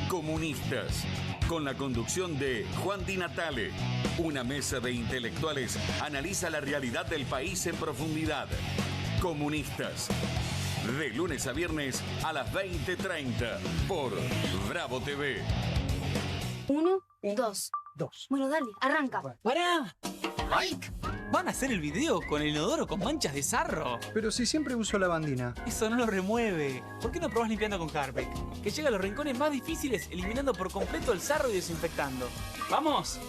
Comunistas, con la conducción de Juan Di Natale. Una mesa de intelectuales analiza la realidad del país en profundidad. Comunistas, de lunes a viernes a las 20:30 por Bravo TV. 1, 2. Bueno, dale, arranca. ¡Pará! ¡Mike! ¿Van a hacer el video con el inodoro con manchas de sarro? Pero si siempre uso lavandina. Eso no lo remueve. ¿Por qué no probás limpiando con Harpic? Que llega a los rincones más difíciles, eliminando por completo el sarro y desinfectando. ¡Vamos!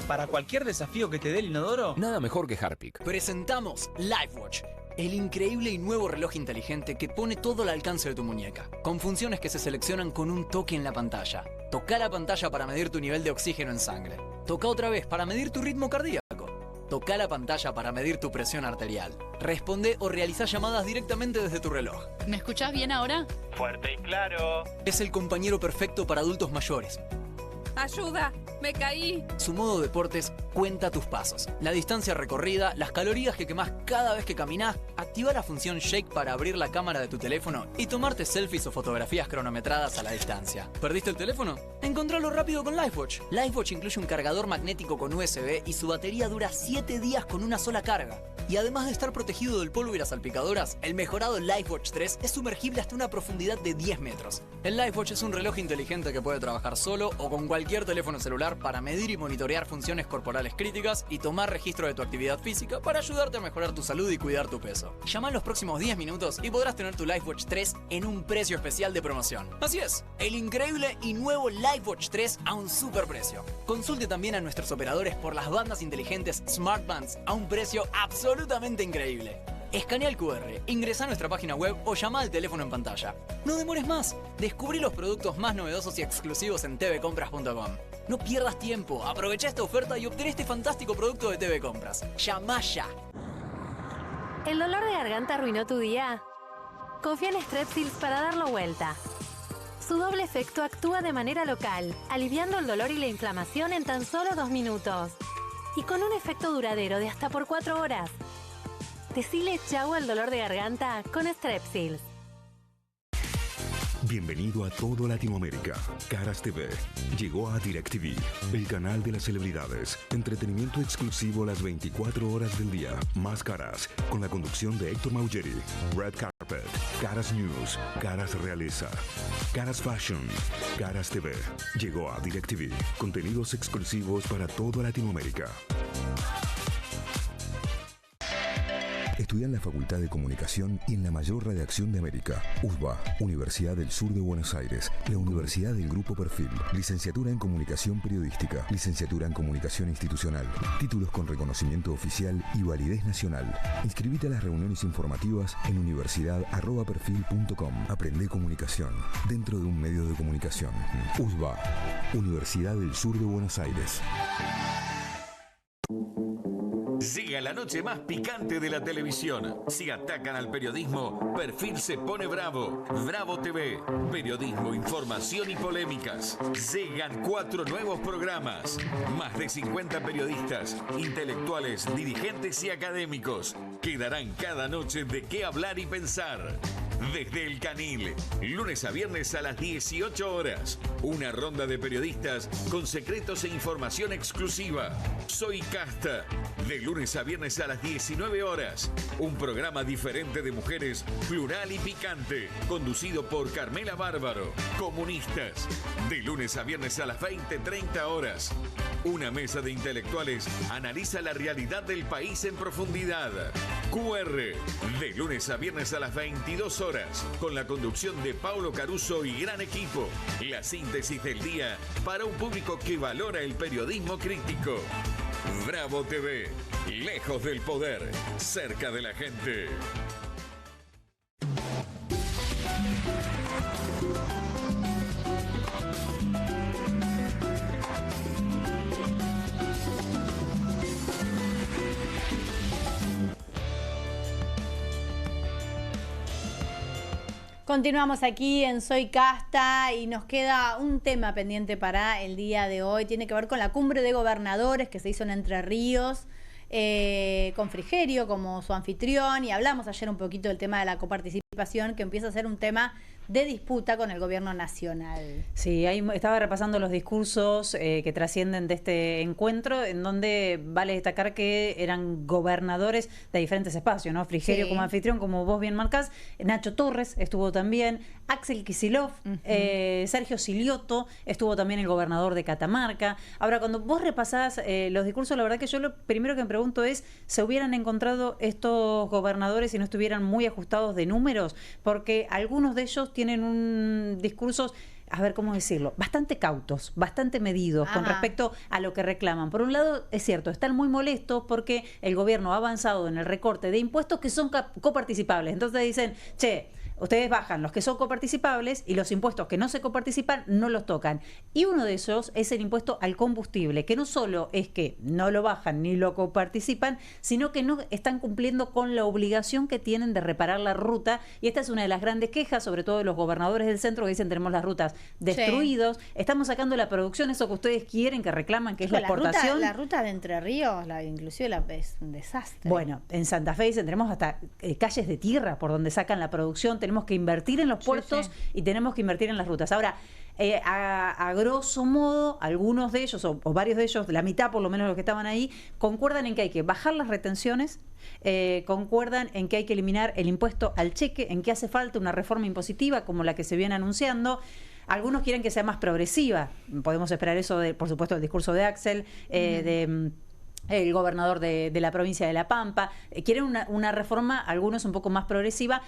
Para cualquier desafío que te dé el inodoro, nada mejor que Harpic. Presentamos LifeWatch, el increíble y nuevo reloj inteligente que pone todo al alcance de tu muñeca, con funciones que se seleccionan con un toque en la pantalla. Toca la pantalla para medir tu nivel de oxígeno en sangre. Toca otra vez para medir tu ritmo cardíaco. Toca la pantalla para medir tu presión arterial. Responde o realiza llamadas directamente desde tu reloj. ¿Me escuchás bien ahora? Fuerte y claro. Es el compañero perfecto para adultos mayores. ¡Ayuda! ¡Me caí! Su modo deportes cuenta tus pasos, la distancia recorrida, las calorías que quemás cada vez que caminás. Activa la función Shake para abrir la cámara de tu teléfono y tomarte selfies o fotografías cronometradas a la distancia. ¿Perdiste el teléfono? Encontralo rápido con LifeWatch. LifeWatch incluye un cargador magnético con USB y su batería dura 7 días con una sola carga. Y además de estar protegido del polvo y las salpicadoras, el mejorado LifeWatch 3 es sumergible hasta una profundidad de 10 metros. El LifeWatch es un reloj inteligente que puede trabajar solo o con cualquier teléfono celular para medir y monitorear funciones corporales críticas y tomar registro de tu actividad física para ayudarte a mejorar tu salud y cuidar tu peso. Llama en los próximos 10 minutos y podrás tener tu LifeWatch 3 en un precio especial de promoción. Así es, el increíble y nuevo LifeWatch 3 a un super precio. Consulte también a nuestros operadores por las bandas inteligentes Smart Bands a un precio absolutamente increíble. Escanea el QR, ingresa a nuestra página web o llama al teléfono en pantalla. No demores más. Descubrí los productos más novedosos y exclusivos en tvcompras.com. No pierdas tiempo. Aprovecha esta oferta y obtén este fantástico producto de TV Compras. ¡Llama ya! ¿El dolor de garganta arruinó tu día? Confía en Strepsils para darlo vuelta. Su doble efecto actúa de manera local, aliviando el dolor y la inflamación en tan solo 2 minutos. Y con un efecto duradero de hasta por 4 horas. Decile chau al dolor de garganta con Strepsils. Bienvenido a todo Latinoamérica. Caras TV llegó a DirecTV, el canal de las celebridades. Entretenimiento exclusivo las 24 horas del día. Más Caras, con la conducción de Héctor Maugeri. Red Carpet, Caras News, Caras Realeza, Caras Fashion, Caras TV. Llegó a DirecTV. Contenidos exclusivos para toda Latinoamérica. Estudia en la Facultad de Comunicación y en la mayor redacción de América. USBA, Universidad del Sur de Buenos Aires, la Universidad del Grupo Perfil. Licenciatura en Comunicación Periodística, Licenciatura en Comunicación Institucional. Títulos con reconocimiento oficial y validez nacional. Inscribite a las reuniones informativas en universidad@perfil.com. Aprende comunicación dentro de un medio de comunicación. USBA, Universidad del Sur de Buenos Aires. Llega la noche más picante de la televisión. Si atacan al periodismo, Perfil se pone bravo. Bravo TV. Periodismo, información y polémicas. Llegan 4 nuevos programas. Más de 50 periodistas, intelectuales, dirigentes y académicos que darán cada noche de qué hablar y pensar. Desde El Canil, lunes a viernes a las 18 horas. Una ronda de periodistas con secretos e información exclusiva. Soy Casta, de lunes a viernes a las 19 horas. Un programa diferente de mujeres, plural y picante, conducido por Carmela Bárbaro. Comunistas, de lunes a viernes a las 20:30 horas. Una mesa de intelectuales analiza la realidad del país en profundidad. QR, de lunes a viernes a las 22 horas, con la conducción de Paulo Caruso y gran equipo. La síntesis del día para un público que valora el periodismo crítico. Bravo TV, lejos del poder, cerca de la gente. Continuamos aquí en Soy Casta y nos queda un tema pendiente para el día de hoy. Tiene que ver con la cumbre de gobernadores que se hizo en Entre Ríos, con Frigerio como su anfitrión, y hablamos ayer un poquito del tema de la coparticipación, que empieza a ser un tema de disputa con el gobierno nacional. Sí, ahí estaba repasando los discursos que trascienden de este encuentro, en donde vale destacar que eran gobernadores de diferentes espacios, ¿no? Frigerio como anfitrión, como vos bien marcás, Nacho Torres estuvo también, Axel Kicillof, Sergio Silioto, estuvo también el gobernador de Catamarca. Ahora, cuando vos repasás los discursos, la verdad que yo lo primero que me pregunto es, ¿se hubieran encontrado estos gobernadores si no estuvieran muy ajustados de números? Porque algunos de ellos tienen un discursos, a ver cómo decirlo, bastante cautos, bastante medidos con respecto a lo que reclaman. Por un lado, es cierto, están muy molestos porque el gobierno ha avanzado en el recorte de impuestos que son coparticipables. Entonces dicen, che, ustedes bajan los que son coparticipables y los impuestos que no se coparticipan no los tocan. Y uno de esos es el impuesto al combustible, que no solo es que no lo bajan ni lo coparticipan, sino que no están cumpliendo con la obligación que tienen de reparar la ruta. Y esta es una de las grandes quejas, sobre todo de los gobernadores del centro, que dicen tenemos las rutas destruidos, estamos sacando la producción, eso que ustedes quieren, que reclaman, que es la exportación. La ruta de Entre Ríos, inclusive es un desastre. Bueno, en Santa Fe dicen tenemos hasta calles de tierra por donde sacan la producción, tenemos que invertir en los puertos y tenemos que invertir en las rutas. Ahora, a grosso modo, algunos de ellos, o varios de ellos, la mitad por lo menos los que estaban ahí, concuerdan en que hay que bajar las retenciones, concuerdan en que hay que eliminar el impuesto al cheque, en que hace falta una reforma impositiva como la que se viene anunciando. Algunos quieren que sea más progresiva. Podemos esperar eso, por supuesto, del discurso de Axel, el gobernador de la provincia de La Pampa. Quieren una reforma, algunos un poco más progresiva,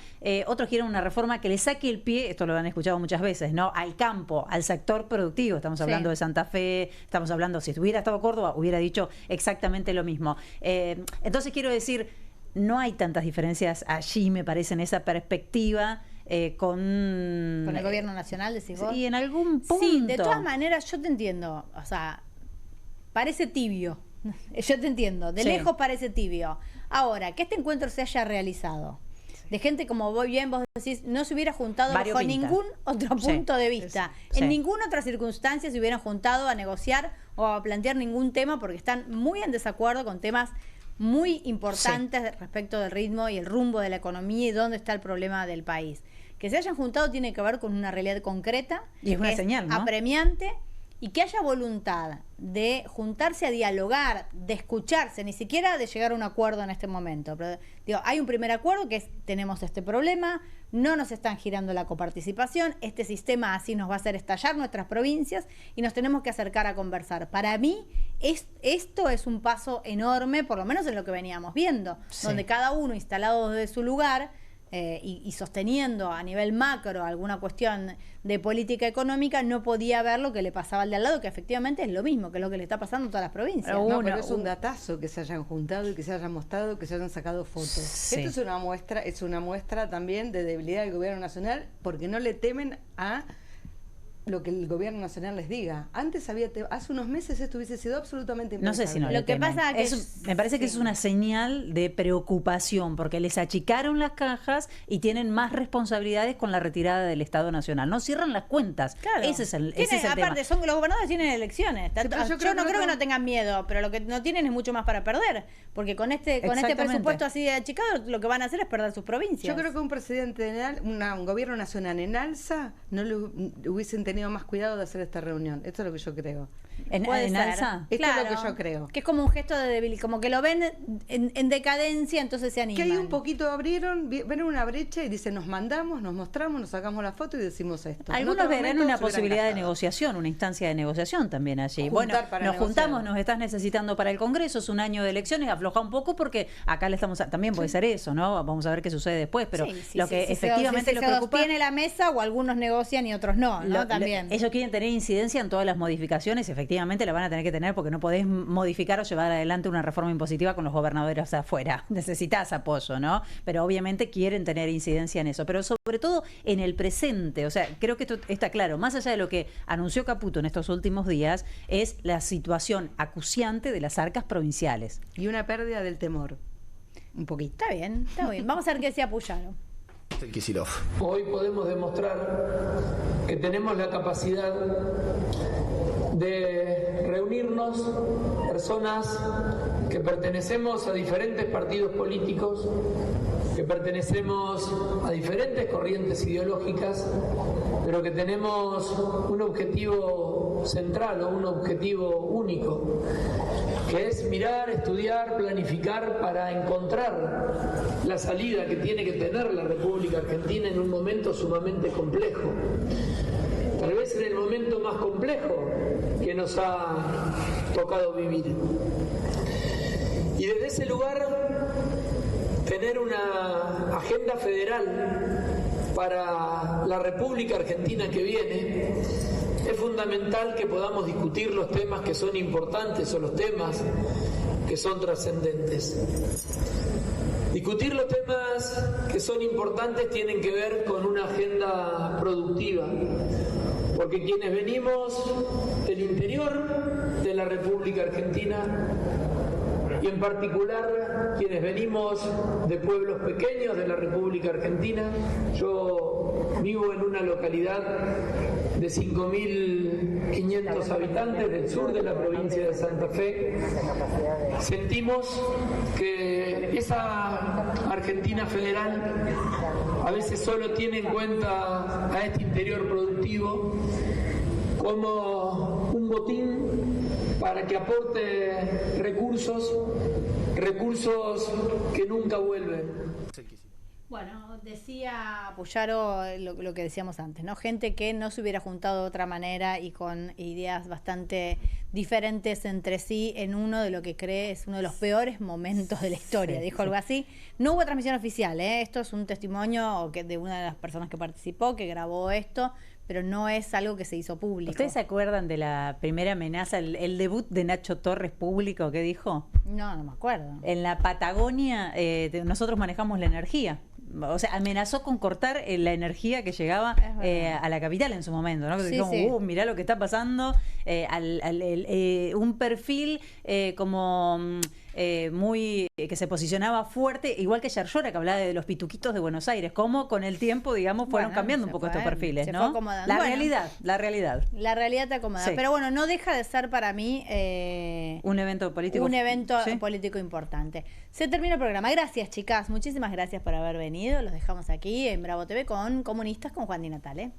otros quieren una reforma que le saque el pie, esto lo han escuchado muchas veces, ¿no?, al campo, al sector productivo. Estamos hablando de Santa Fe, estamos hablando, si hubiera estado Córdoba, hubiera dicho exactamente lo mismo. Entonces quiero decir, no hay tantas diferencias allí, me parece, en esa perspectiva. Con el gobierno nacional, decís vos. Sí, en algún punto. Sí, de todas maneras, yo te entiendo. O sea, parece tibio. Yo te entiendo. De lejos parece tibio. Ahora, que este encuentro se haya realizado de gente, como vos decís, no se hubiera juntado bajo ningún otro punto de vista. En ninguna otra circunstancia se hubieran juntado a negociar o a plantear ningún tema, porque están muy en desacuerdo con temas muy importantes respecto del ritmo y el rumbo de la economía y dónde está el problema del país. Que se hayan juntado tiene que ver con una realidad concreta, y es una señal, ¿no?, apremiante, y que haya voluntad de juntarse a dialogar, de escucharse, ni siquiera de llegar a un acuerdo en este momento. Pero, digo, hay un primer acuerdo que es, tenemos este problema, no nos están girando la coparticipación, este sistema así nos va a hacer estallar nuestras provincias y nos tenemos que acercar a conversar. Para mí, esto es un paso enorme, por lo menos en lo que veníamos viendo, donde cada uno instalado desde su lugar y sosteniendo a nivel macro alguna cuestión de política económica, no podía ver lo que le pasaba al de al lado, que efectivamente es lo mismo, que es lo que le está pasando a todas las provincias. Pero es un datazo que se hayan juntado y que se hayan mostrado, que se hayan sacado fotos. Sí. Esto es una muestra también de debilidad del gobierno nacional, porque no le temen a lo que el gobierno nacional les diga. Antes hace unos meses esto hubiese sido absolutamente impensable. No sé si no lo que pasa que me parece que es una señal de preocupación, porque les achicaron las cajas y tienen más responsabilidades con la retirada del Estado Nacional. No cierran las cuentas. Claro. Ese es el aparte, tema. Los gobernadores tienen elecciones. Yo no creo que no tengan miedo, pero lo que no tienen es mucho más para perder, porque con este presupuesto así de achicado, lo que van a hacer es perder sus provincias. Yo creo que un presidente un gobierno nacional en alza no le hubiesen tenido más cuidado de hacer esta reunión. Esto es lo que yo creo. ¿En alza? Esto es lo que yo creo. Que es como un gesto de debilidad, como que lo ven en decadencia, entonces se animan. Que hay un poquito ven una brecha y dicen, nos mandamos, nos mostramos, nos sacamos la foto y decimos esto. Algunos verán una posibilidad de negociación, una instancia de negociación también allí. Bueno, nos juntamos, nos estás necesitando para el Congreso, es un año de elecciones, afloja un poco porque acá le estamos... También puede ser eso, ¿no? Vamos a ver qué sucede después, pero efectivamente lo preocupa... Se sostiene la mesa o algunos negocian y otros no, También. Ellos quieren tener incidencia en todas las modificaciones, efectivamente la van a tener que tener porque no podés modificar o llevar adelante una reforma impositiva con los gobernadores afuera. Necesitas apoyo, ¿no? Pero obviamente quieren tener incidencia en eso, pero sobre todo en el presente. O sea, creo que esto está claro. Más allá de lo que anunció Caputo en estos últimos días, es la situación acuciante de las arcas provinciales. Y una pérdida del temor. Un poquito. Está bien. Vamos a ver qué decía Puyaro. Hoy podemos demostrar que tenemos la capacidad de reunirnos personas que pertenecemos a diferentes partidos políticos, que pertenecemos a diferentes corrientes ideológicas, pero que tenemos un objetivo central o un objetivo único, que es mirar, estudiar, planificar para encontrar la salida que tiene que tener la República Argentina en un momento sumamente complejo. Tal vez en el momento más complejo que nos ha tocado vivir. Y desde ese lugar, tener una agenda federal para la República Argentina que viene, es fundamental que podamos discutir los temas que son importantes o los temas que son trascendentes. Discutir los temas que son importantes tienen que ver con una agenda productiva, porque quienes venimos del interior de la República Argentina, y en particular quienes venimos de pueblos pequeños de la República Argentina, yo vivo en una localidad de 5.500 habitantes del sur de la provincia de Santa Fe, sentimos que esa Argentina federal a veces solo tiene en cuenta a este interior productivo como un botín para que aporte recursos que nunca vuelven. Bueno, decía Puyaro lo que decíamos antes, ¿no? Gente que no se hubiera juntado de otra manera y con ideas bastante diferentes entre sí en uno de lo que cree es uno de los peores momentos de la historia, dijo algo así. No hubo transmisión oficial, esto es un testimonio de una de las personas que participó, que grabó esto, pero no es algo que se hizo público. ¿Ustedes se acuerdan de la primera amenaza, el debut de Nacho Torres público que dijo? No me acuerdo. En la Patagonia nosotros manejamos la energía. O sea, amenazó con cortar la energía que llegaba a la capital en su momento, ¿no? Que dijo, mirá lo que está pasando, un perfil como muy que se posicionaba fuerte, igual que Yarlora, que hablaba de los pituquitos de Buenos Aires, como con el tiempo, digamos, fueron cambiando un poco estos perfiles, ¿no? La realidad. La realidad te acomoda. Sí. Pero bueno, no deja de ser para mí un evento político. Un evento político importante. Se termina el programa. Gracias, chicas. Muchísimas gracias por haber venido. Los dejamos aquí en Bravo TV con Comunistas con Juan Di Natale.